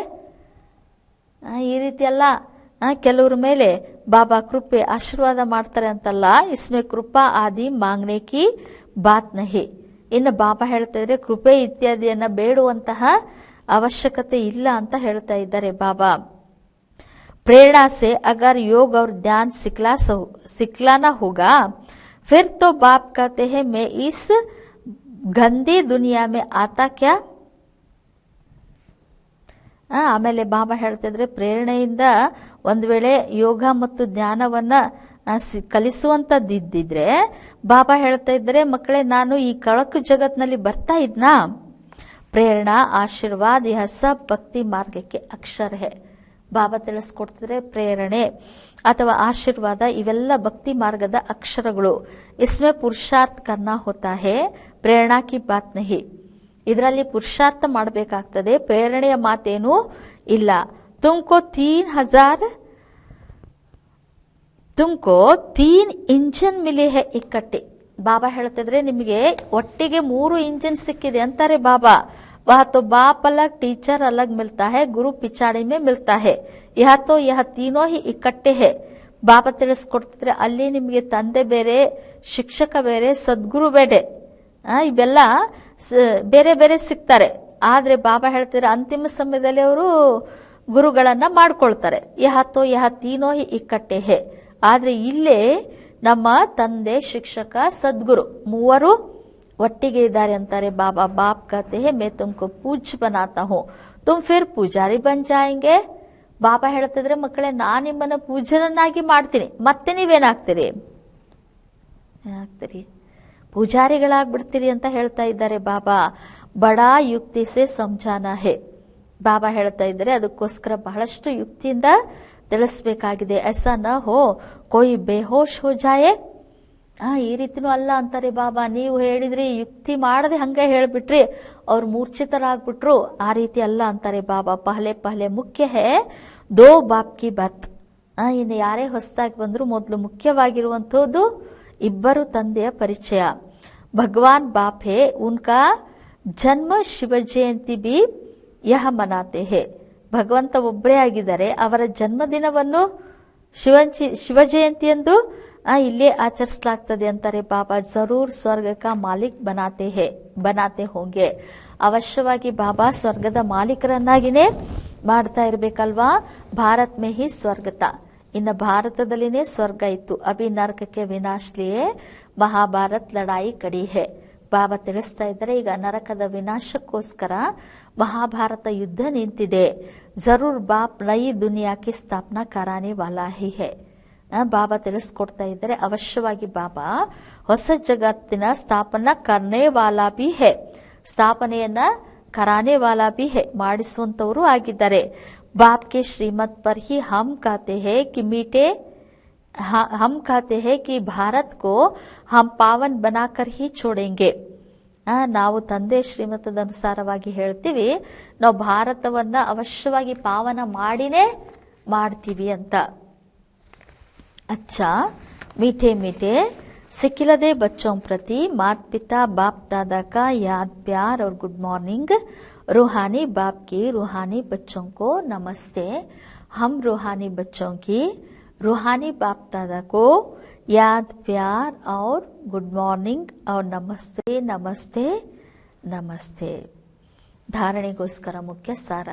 [SPEAKER 1] ಈ ರೀತಿ ಅಲ್ಲ ಕೆಲವ್ರ ಮೇಲೆ ಬಾಬಾ ಕೃಪೆ ಆಶೀರ್ವಾದ ಮಾಡ್ತಾರೆ ಅಂತಲ್ಲ. ಇಸ್ಮೆ ಕೃಪಾ ಆದಿ ಮಾಂಗ್ನೆ ಕಿ ಬಾತ್ ನಹಿ. ಇನ್ನು ಬಾಬಾ ಹೇಳ್ತಾ ಇದ್ರೆ ಕೃಪೆ ಇತ್ಯಾದಿಯನ್ನ ಬೇಡುವಂತಹ ಅವಶ್ಯಕತೆ ಇಲ್ಲ ಅಂತ ಹೇಳ್ತಾ ಇದ್ದಾರೆ ಬಾಬಾ. प्रेरणा से अगर योग और ध्यान सिखलाना होगा फिर तो बाप कहते हैं मैं इस गंदी दुनिया में आता क्या. ಆಮೇಲೆ ಬಾಬಾ ಹೇಳ್ತಿದ್ರೆ ಪ್ರೇರಣೆಯಿಂದ ಒಂದ್ ವೇಳೆ ಯೋಗ ಮತ್ತು ಜ್ಞಾನವನ್ನ ಕಲಿಸುವಂತದ್ದಿದ್ರೆ ಬಾಬಾ ಹೇಳ್ತಾ ಇದ್ರೆ ಮಕ್ಕಳೇ ನಾನು ಈ ಕಳಕು ಜಗತ್ನಲ್ಲಿ ಬರ್ತಾ ಇದ್ನಾ. ಪ್ರೇರಣಾ ಆಶೀರ್ವಾದ ಯಹ ಸಬ್ ಭಕ್ತಿ ಮಾರ್ಗಕ್ಕೆ ಅಕ್ಷರ ಹೇ. ಬಾಬಾ ತಿಳಿಸ್ಕೊಡ್ತಿದ್ರೆ ಪ್ರೇರಣೆ ಅಥವಾ ಆಶೀರ್ವಾದ ಇವೆಲ್ಲ ಭಕ್ತಿ ಮಾರ್ಗದ ಅಕ್ಷರಗಳು. ಇಸ್ಮೆ ಪುರುಷಾರ್ಥ ಕರ್ನಾ ಹೋತಾ ಹೇ ಪ್ರೇರಣಾ ಕಿ ಬಾತ್ ನಹಿ. ಇದರಲ್ಲಿ ಪುರುಷಾರ್ಥ ಮಾಡಬೇಕಾಗ್ತದೆ, ಪ್ರೇರಣೆಯ ಮಾತೇನು ಇಲ್ಲ. ತುಮ್ಕೋ 3 ಇಂಜಿನ್ ಮಿಲಿ ಹೇ ಇಕ್ಕಟ್ಟೆ. ಬಾಬಾ ಹೇಳ್ತಿದ್ರೆ ನಿಮಗೆ ಒಟ್ಟಿಗೆ 3 ಇಂಜಿನ್ ಸಿಕ್ಕಿದೆ ಅಂತಾರೆ ಬಾಬಾ. वह तो बाप अलग टीचर अलग मिलता है, गुरु पिछाड़ी में मिलता है. यह तो यह तीनों ही इकट्ठे है. ಬಾಬಾ ತಿಳಿಸ್ಕೊಡ್ತಿದ್ರೆ ಅಲ್ಲಿ ನಿಮಗೆ ತಂದೆ ಬೇರೆ ಶಿಕ್ಷಕ ಬೇರೆ ಸದ್ಗುರು ಬೇರೆ ಇವೆಲ್ಲ ಬೇರೆ ಬೇರೆ ಸಿಗ್ತಾರೆ. ಆದ್ರೆ ಬಾಬಾ ಹೇಳ್ತಿದ್ರೆ ಅಂತಿಮ ಸಮಯದಲ್ಲಿ ಅವರು ಗುರುಗಳನ್ನ ಮಾಡ್ಕೊಳ್ತಾರೆ. ಯಹ ತೋ ಯಹ ತೀನೋ ಹಿ ಇಕ್ಕಟ್ಟೆ ಹೇ. ಆದ್ರೆ ಇಲ್ಲೇ ನಮ್ಮ ತಂದೆ ಶಿಕ್ಷಕ ಸದ್ಗುರು ಮೂವರು ಒಟ್ಟಿಗೆ ಇದ್ದಾರೆ ಅಂತಾರೆ ಬಾಬಾ. ಬಾಪ್ कहते हैं मैं तुमको पूज्य बनाता हूँ तुम फिर पुजारी बन जाएंगे. ಬಾಬಾ ಹೇಳ್ತಿದ್ರೆ ಮಕ್ಕಳೇ ನಾನ್ ನಿಮ್ಮನ್ನ ಪೂಜ್ಯರನ್ನಾಗಿ ಮಾಡ್ತೀನಿ ಮತ್ತೆ ನೀವೇನಾಗ್ತೀರಿ ಪೂಜಾರಿಗಳಾಗ್ಬಿಡ್ತೀರಿ ಅಂತ ಹೇಳ್ತಾ ಇದ್ದಾರೆ ಬಾಬಾ. ಬಡಾ ಯುಕ್ತಿ ಸೆ ಸಮझाना है. ಬಾಬಾ ಹೇಳ್ತಾ ಇದ್ದಾರೆ ಅದಕ್ಕೋಸ್ಕರ ಬಹಳಷ್ಟು ಯುಕ್ತಿಯಿಂದ ತಿಳಿಸ್ಬೇಕಾಗಿದೆ. ऐसा न हो कोई बेहोश हो जाए. ಈ ರೀತಿನೂ ಅಲ್ಲ ಅಂತಾರೆ ಬಾಬಾ. ನೀವು ಹೇಳಿದ್ರಿ ಯುಕ್ತಿ ಮಾಡದೆ ಹಂಗೆ ಹೇಳ್ಬಿಟ್ರಿ ಅವ್ರು ಮೂರ್ಛಿತರಾಗ್ಬಿಟ್ರು, ಆ ರೀತಿ ಅಲ್ಲ ಅಂತಾರೆ ಬಾಬಾ. ಪಹಲೆ ಮುಖ್ಯ ಹೇ ದೋ ಬಾಪ್ ಕಿ ಬಾತ್. ಇನ್ನು ಯಾರೇ ಹೊಸದಾಗಿ ಬಂದ್ರು ಮೊದಲು ಮುಖ್ಯವಾಗಿರುವಂತದ್ದು ಇಬ್ಬರು ತಂದೆಯ ಪರಿಚಯ. ಭಗವಾನ್ ಬಾಪ್ ಹೇ ಉನ್ಕಾ ಜನ್ಮ ಶಿವ ಜಯಂತಿ ಬಿ ಯಹ ಮನಾತೆ ಹೇ. ಭಗವಂತ ಒಬ್ಬರೇ ಆಗಿದ್ದಾರೆ, ಅವರ ಜನ್ಮದಿನವನ್ನು ಶಿವ ಜಯಂತಿ ಎಂದು ಇಲ್ಲೇ ಆಚರಿಸಲಾಗ್ತದೆ ಅಂತಾರೆ ಬಾಬಾ. ಜರೂರ್ ಸ್ವರ್ಗ ಕಾ ಮಾಲಿಕ್ ಬನಾತೆ ಹೋಂಗೆ. ಅವಶ್ಯವಾಗಿ ಬಾಬಾ ಸ್ವರ್ಗದ ಮಾಲೀಕರನ್ನಾಗಿನೇ ಮಾಡ್ತಾ ಇರ್ಬೇಕಲ್ವಾ. ಭಾರತ್ ಮೇ ಹಿ ಸ್ವರ್ಗತ. ಇನ್ನು ಭಾರತದಲ್ಲಿನೇ ಸ್ವರ್ಗ ಇತ್ತು. ಅಭಿ ನರಕಕ್ಕೆ ವಿನಾಶ್ಲಿಯೇ ಮಹಾಭಾರತ್ ಲಡಾಯಿ ಕಡಿ ಹೇ. ಬಾಬಾ ತಿಳಿಸ್ತಾ ಇದ್ದಾರೆ ಈಗ ನರಕದ ವಿನಾಶಕ್ಕೋಸ್ಕರ ಮಹಾಭಾರತ ಯುದ್ಧ ನಿಂತಿದೆ. ಜರೂರ್ ಬಾಪ್ ನಯಿ ದುನಿಯಾಕ್ಕೆ ಸ್ಥಾಪನಾ ಕರಾನೆ ವಾಲಾ ಹಿ ಹೇ. ಬಾಬಾ ತಿಳಿಸ್ಕೊಡ್ತಾ ಇದ್ದಾರೆ ಅವಶ್ಯವಾಗಿ ಬಾಬಾ ಹೊಸ ಜಗತ್ತಿನ ಸ್ಥಾಪನಾ ಕರ್ನೆ ವಾಲಾ ಬಿ ಹೇ. ಸ್ಥಾಪನೆಯನ್ನ ಕರಾನೆ ವಾಲಾ ಬಿ ಹೇ, ಮಾಡಿಸುವಂತವರು ಆಗಿದ್ದಾರೆ. ಬಾಪ್ ಕೆ ಶ್ರೀಮತ್ ಪರ್ ಹಿ ಹಮ್ कहते हैं कि भारत को हम पावन बनाकर ही छोड़ेंगे. ನಾವು ತಂದೆ ಶ್ರೀಮತದ ಅನುಸಾರವಾಗಿ ಹೇಳ್ತೀವಿ ನಾವು ಭಾರತವನ್ನ ಅವಶ್ಯವಾಗಿ ಪಾವನ ಮಾಡಿನೇ ಮಾಡ್ತೀವಿ ಅಂತ. अच्छा मीठे मीठे सिखिलदे बच्चों प्रति माता पिता बाप दादा का याद प्यार और गुड मॉर्निंग. रूहानी बाप की रूहानी बच्चों को नमस्ते. हम रूहानी बच्चों की रूहानी बाप दादा को याद प्यार और गुड मॉर्निंग और नमस्ते नमस्ते नमस्ते. धारणेಗೋಸ್ಕರ मुख्य सार.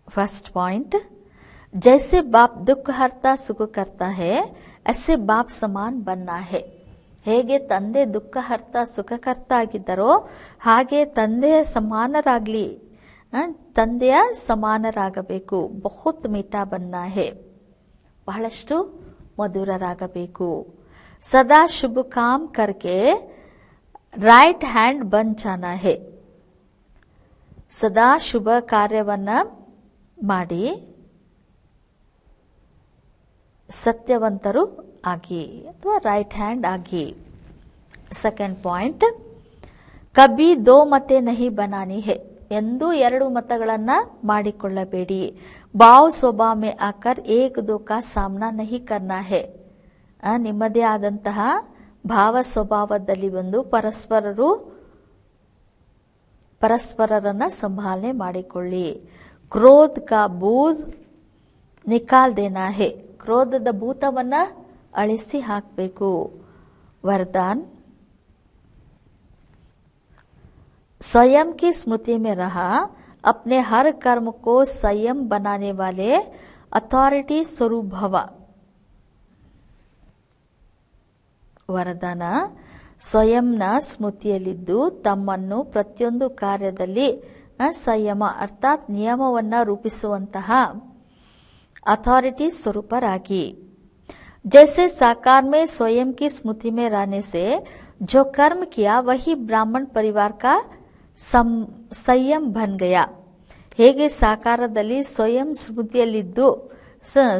[SPEAKER 1] फर्स्ट पॉइंट, जैसे बाप दुख हरता सुख करता है ऐसे बाप समान बनना है. ಹೇಗೆ ತಂದೆ ದುಃಖಹರ್ತ ಸುಖಕರ್ತ ಆಗಿದ್ದರೋ ಹಾಗೆ ತಂದೆಯ ಸಮಾನರಾಗ್ಲಿ, ತಂದೆಯ ಸಮಾನರಾಗಬೇಕು. ಬಹುತ್ ಮೀಠಾ ಬನ್ನ ಹೇ, ಬಹಳಷ್ಟು ಮಧುರರಾಗಬೇಕು. ಸದಾ ಶುಭ ಕಾಮ್ ಕರ್ಕೆ ರೈಟ್ ಹ್ಯಾಂಡ್ ಬನ್ ಜಾನಾ ಹೇ, ಸದಾ ಶುಭ ಕಾರ್ಯವನ್ನ ಮಾಡಿ ಸತ್ಯವಂತರು ಆಗಿ ಅಥವಾ ರೈಟ್ ಹ್ಯಾಂಡ್ ಆಗಿ. ಸೆಕೆಂಡ್ ಪಾಯಿಂಟ್, ಕಬಿ ದೋ ಮತೆ ನಹಿ ಬನಾನಿ ಹೇ, ಎಂದೂ ಎರಡು ಮತಗಳನ್ನ ಮಾಡಿಕೊಳ್ಳಬೇಡಿ. ಭಾವ್ ಸ್ವಭಾವ ಮೇ ಆಕರ್ ಏಕ್ ದೋ ಕಾ ಸಾಮ್ನಾ ನಹಿ ಕರ್ನಾ ಹೇ, ನಿಮ್ಮದೇ ಆದಂತಹ ಭಾವ ಸ್ವಭಾವದಲ್ಲಿ ಬಂದು ಪರಸ್ಪರರನ್ನ ಸಂಭಾಲನೆ ಮಾಡಿಕೊಳ್ಳಿ. ಕ್ರೋಧ ಕಾ ಬೂದ್ ನಿಕಾಲ್ ದೇನಾ ಹೇ, ಕ್ರೋಧದ ಭೂತವನ್ನ ಅಳಿಸಿ ಹಾಕಬೇಕು. वरदान, स्वयं की स्मृति में रहा, अपने हर कर्म को संयम बनाने वाले ಅಥಾರಿಟಿ ಸ್ವರೂಪ ಭವ. ವರದಾನ, ಸ್ವಯಂನ ಸ್ಮೃತಿಯಲ್ಲಿದ್ದು ತಮ್ಮನ್ನು ಪ್ರತಿಯೊಂದು ಕಾರ್ಯದಲ್ಲಿ ಸಂಯಮ ಅರ್ಥಾತ್ ನಿಯಮವನ್ನ ರೂಪಿಸುವಂತಹ ಅಥಾರಿಟಿ ಸ್ವರೂಪರಾಗಿ. जैसे साकार में स्वयं की स्मृति में रहने से जो कर्म किया वही ब्राह्मण परिवार का संयम बन गया. ಹೇಗೆ ಸಾಕಾರದಲ್ಲಿ ಸ್ವಯಂ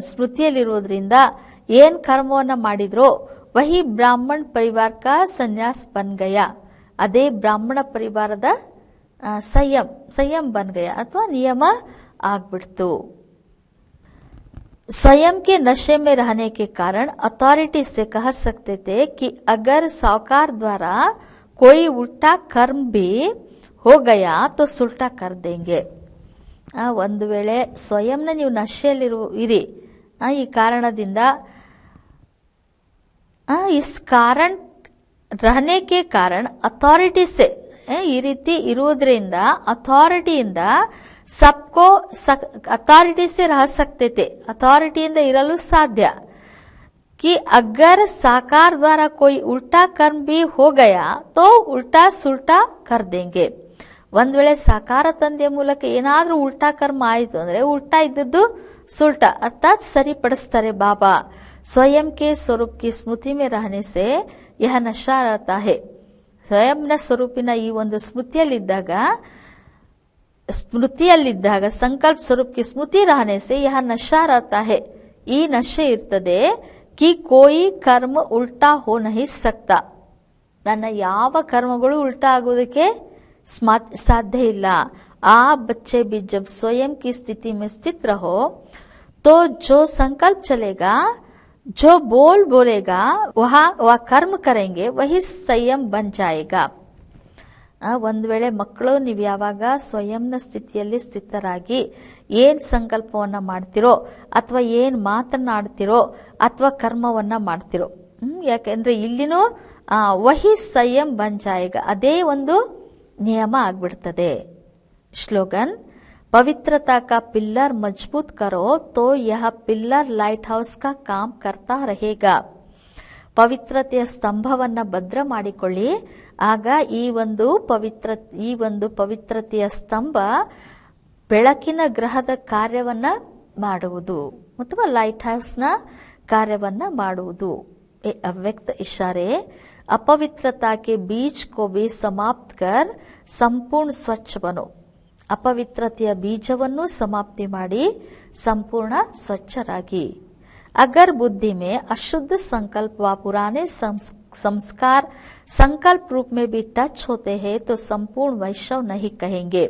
[SPEAKER 1] ಸ್ಮೃತಿಯಲ್ಲಿರೋದ್ರಿಂದ ಏನ್ ಕರ್ಮವನ್ನ ಮಾಡಿದ್ರೋ ವಹಿ ಬ್ರಾಹ್ಮಣ ಪರಿವಾರ ಕಾ ಸನ್ಯಾಸ್ ಬನ್ ಗಯ, ಅದೇ ಬ್ರಾಹ್ಮಣ ಪರಿವಾರದ ಸಂಯಂ ಬನ್ ಗಯ ಅಥವಾ ನಿಯಮ ಆಗ್ಬಿಡ್ತು. स्वयं के नशे में रहने के कारण अथॉरिटी से कह सकते थे कि अगर साहूकार द्वारा कोई उल्टा कर्म भी हो गया तो सुल्टा कर देंगे. ಒಂದು ವೇಳೆ ಸ್ವಯಂನ ನೀವು ನಶೆಯಲ್ಲಿರಿ, ಈ ಕಾರಣದಿಂದ इस कारण रहने के कारण ಅಥಾರಿಟಿ ಸೆ, ಈ ರೀತಿ ಇರುವುದರಿಂದ ಅಥಾರಿಟಿಯಿಂದ सबको ಅಥಾರಿಟಿ से रह सकते थे, ಅಥಾರಿಟಿಯಿಂದ ಇರಲು ಸಾಧ್ಯ. कि अगर साकार द्वारा कोई उल्टा कर्म भी हो गया तो उल्टा सुल्टा कर देंगे. ಒಂದ್ ವೇಳೆ ಸಾಕಾರ ತಂದೆಯ ಮೂಲಕ ಏನಾದ್ರೂ ಉಲ್ಟಾ ಕರ್ಮ ಆಯಿತು ಅಂದ್ರೆ ಉಲ್ಟಾ ಇದ್ದದ್ದು ಸುಲ್ಟಾ ಅರ್ಥಾತ್ ಸರಿಪಡಿಸ್ತಾರೆ ಬಾಬಾ. ಸ್ವಯಂ ಕೆ ಸ್ವರೂಪ್ ಕಿ ಸ್ಮೃತಿ ಮೇ ರಹನೆ ಸೆ ಯಹ ನಶಾ ರಹತಾ ಹೇ, ಸ್ವಯಂನ ಸ್ವರೂಪಿನ ಈ ಒಂದು ಸ್ಮೃತಿಯಲ್ಲಿದ್ದಾಗ ಸಂಕಲ್ಪ ಸ್ವರೂಪಕ್ಕೆ ಸ್ಮೃತಿ ರಹನೆ ಸೆ ಯಹ ನಶಾ ರಹತಾ ಹೇ, ಈ ನಶೆ ಇರ್ತದೆ. ಕಿ ಕೋಯಿ ಕರ್ಮ ಉಲ್ಟಾ ಹೋ ನಹಿ ಸಕ್ತಾ, ನನ್ನ ಯಾವ ಕರ್ಮಗಳು ಉಲ್ಟಾ ಆಗೋದಕ್ಕೆ ಸಾಧ್ಯ ಇಲ್ಲ. ಆ ಬಚ್ಚೆ भी जब स्वयं की स्थिति में स्थित रहो तो जो संकल्प चलेगा, जो बोलेगा वह कर्म करेंगे, वही संयम बन जाएगा. ಒಂದ್ ವೇಳೆ ಮಕ್ಕಳು ನೀವು ಯಾವಾಗ ಸ್ವಯಂನ ಸ್ಥಿತಿಯಲ್ಲಿ ಸ್ಥಿತರಾಗಿ ಏನ್ ಸಂಕಲ್ಪವನ್ನ ಮಾಡ್ತಿರೋ ಅಥವಾ ಏನ್ ಮಾತನಾಡ್ತಿರೋ ಅಥವಾ ಕರ್ಮವನ್ನ ಮಾಡ್ತಿರೋ, ಯಾಕೆಂದ್ರೆ ಇಲ್ಲಿನೂ ವಹಿ ಸಂಯಂ ಬನ್ ಜಾಯೇಗ, ಅದೇ ಒಂದು ನಿಯಮ ಆಗ್ಬಿಡ್ತದೆ. ಶ್ಲೋಗನ್, ಪವಿತ್ರತಾ ಕಾ ಪಿಲ್ಲರ್ ಮಜಬೂತ್ ಕರೋ ತೋ ಯಹ ಪಿಲ್ಲರ್ ಲೈಟ್ ಹೌಸ್ ಕಾ ಕಾಮ್ ಕರ್ತಾ ರಹೇಗಾ. ಪವಿತ್ರತೆಯ ಸ್ತಂಭವನ್ನ ಭದ್ರ ಮಾಡಿಕೊಳ್ಳಿ, ಆಗ ಈ ಒಂದು ಪವಿತ್ರತೆಯ ಸ್ತಂಭ ಬೆಳಕಿನ ಗ್ರಹದ ಕಾರ್ಯವನ್ನ ಮಾಡುವುದು ಅಥವಾ ಲೈಟ್ ಹೌಸ್ನ ಕಾರ್ಯವನ್ನ ಮಾಡುವುದು. ಅವ್ಯಕ್ತ ಇಶಾರೆ, अपवित्रता के बीज को भी समाप्त कर ಸಂಪೂರ್ಣ ಸ್ವಚ್ಛ ಬನು. ಅಪವಿತ್ರತೆಯ ಬೀಜವನ್ನು ಸಮಾಪ್ತಿ ಮಾಡಿ ಸಂಪೂರ್ಣ ಸ್ವಚ್ಛರಾಗಿ. अगर बुद्धि में अशुद्ध संकल्प व पुराने संस्कार संकल्प रूप में भी टच होते हैं तो संपूर्ण वैष्णव नहीं कहेंगे.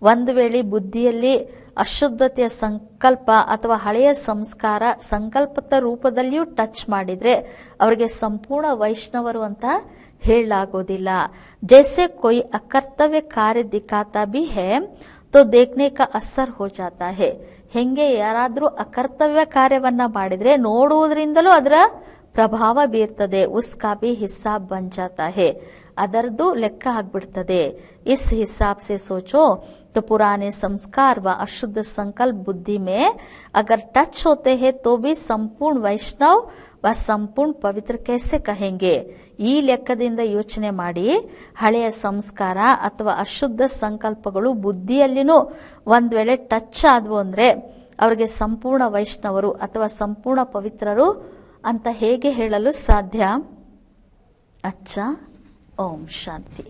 [SPEAKER 1] ಒಂದು ವೇಳೆ ಬುದ್ಧಿಯಲ್ಲಿ ಅಶುದ್ಧತೆಯ ಸಂಕಲ್ಪ ಅಥವಾ ಹಳೆಯ ಸಂಸ್ಕಾರ ಸಂಕಲ್ಪದ ರೂಪದಲ್ಲಿಯೂ ಟಚ್ ಮಾಡಿದ್ರೆ ಅವರಿಗೆ ಸಂಪೂರ್ಣ ವೈಷ್ಣವರು ಅಂತ ಹೇಳಲಾಗೋದಿಲ್ಲ. जैसे कोई अकर्तव्य कार्य दिखाता भी है तो देखने का असर हो जाता है. ಹೆಂಗೆ ಯಾರಾದ್ರೂ ಅಕರ್ತವ್ಯ ಕಾರ್ಯವನ್ನ ಮಾಡಿದ್ರೆ ನೋಡುವುದರಿಂದಲೂ ಅದರ ಪ್ರಭಾವ ಬೀರ್ತದೆ. ಉಸ್ಕಾ ಭಿ ಹಿಸ್ಸಾಬ್ ಬನ್ ಜಾತಾ ಹೇ, ಅದರದ್ದು ಲೆಕ್ಕ ಆಗ್ಬಿಡ್ತದೆ. ಇಸ್ ಹಿಸಾಬ್ ಸೆ ಸೋಚೋ तो पुराने संस्कार व अशुद्ध संकल्प बुद्धि में अगर टच होते हैं तो भी संपूर्ण वैष्णव व संपूर्ण पवित्र कैसे कहेंगे. ಈ ಲೆಕ್ಕದಿಂದ ಯೋಚನೆ ಮಾಡಿ, ಹಳೆಯ ಸಂಸ್ಕಾರ ಅಥವಾ ಅಶುದ್ಧ ಸಂಕಲ್ಪಗಳು ಬುದ್ಧಿಯಲ್ಲಿನೂ ಒಂದ್ ವೇಳೆ ಟಚ್ ಆದ್ವು ಅಂದ್ರೆ ಅವರಿಗೆ ಸಂಪೂರ್ಣ ವೈಷ್ಣವರು ಅಥವಾ ಸಂಪೂರ್ಣ ಪವಿತ್ರರು ಅಂತ ಹೇಗೆ ಹೇಳಲು ಸಾಧ್ಯ? ಅಚ್ಚ. ಓಂ ಶಾಂತಿ.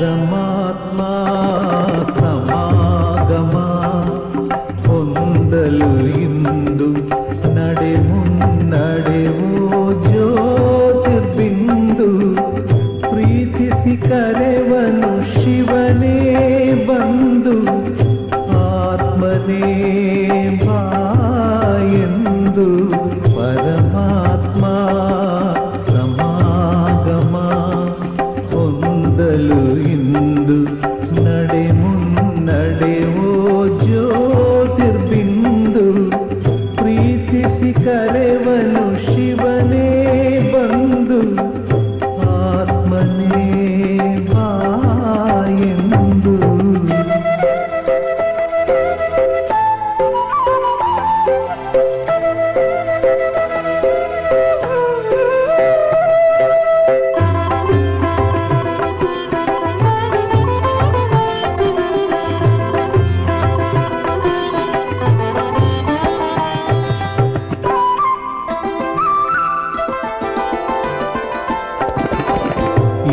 [SPEAKER 2] ಪರಮಾತ್ಮ ಸಮಾಗಮ ಹೊಂದಲು ಇಂದು ನಡೆ ಮುನ್ನಡೆವೋ ಜ್ಯೋತಿರ್ಬಿಂದು ಪ್ರೀತಿಸಿ ಕರೆವನು ಶಿವನೇ ಬಂದು ಆತ್ಮನೇ ಬಾಯೆಂದು ಪರಮಾತ್ಮ ಸಮಾಗಮ ಹೊಂದಲು ಇಂದು ನಡೆ ಮುನ್ನಡೆವೋ ಜ್ಯೋತಿರ್ಬಿಂದು ಪ್ರೀತಿಸಿ ಕರೆವನು ಶಿವನೇ ಬಂದು ಆತ್ಮನೇ ಬಾಯೆಂದು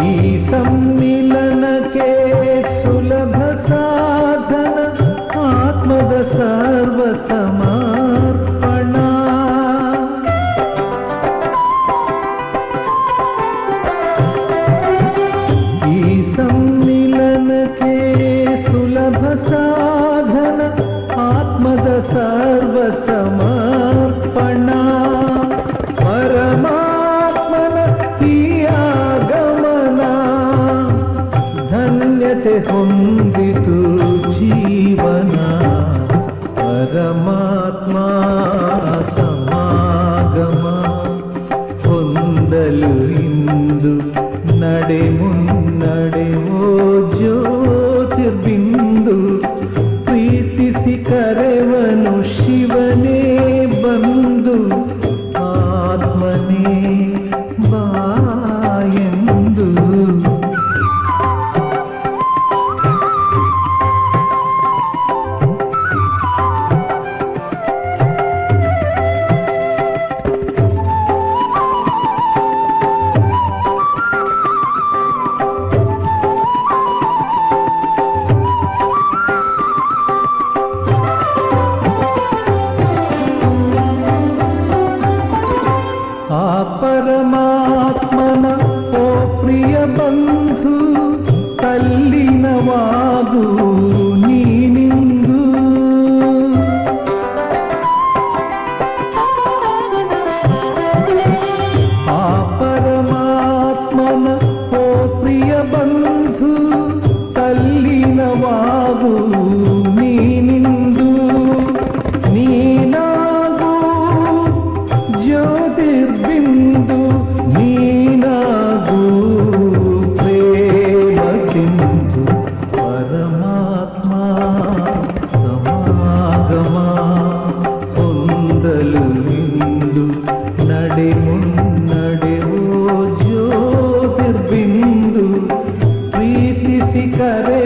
[SPEAKER 2] ಈ ಸಮ್ಮಿಲನಕ್ಕೆ ಸುಲಭ ಸಾಧನ ಆತ್ಮದ ಸರ್ವ ಸಮರ್ಪಣ ಈ ಸಮ್ಮಿಲನಕ್ಕೆ ಸುಲಭ ಸಾಧನ ಆತ್ಮದ ಸರ್ವ ಸಮರ್ಪಣ ಪರಮಾತ್ಮನ ಈ ಆಗಮನ ಧನ್ಯತೆ ಹೊಂದಿತು ಜೀವನ ಪರಮಾತ್ಮ ಸಮಾಗಮ ಹೊಂದಲು ಇಂದು ನಡೆ ಮುನ್ನಡೆವೋ ಜ್ಯೋತಿರ್ಬಿಂದು ಪ್ರೀತಿಸಿ ಕರೆವನು ಶಿವನೇ ಬಂದು ಆತ್ಮನೇ ಬಾಯೆಂದು ಆ ಪರಮಾತ್ಮನ ಓ ಪ್ರಿಯ ಬಂಧು ತಲ್ಲಿನವಾಗು ನೀನಿಂದು ಆ ಪರಮಾತ್ಮನ ಓ ಪ್ರಿಯ ಬಂಧು ತಲ್ಲಿನವಾಗು ನೀನಿಂದು ನೀನಾಗು ಜ್ಯೋತಿರ್ಬಿಂದು ನೀನಾಗು ಪ್ರೇಮ ಸಿಂಧು ಪರಮಾತ್ಮ ಸಮಾಗಮ ಹೊಂದಲು ಇಂದು ನಡೆ ಮುನ್ನಡೆವೋ ಜ್ಯೋತಿರ್ಬಿಂದು ಪ್ರೀತಿಸಿ ಕರೆ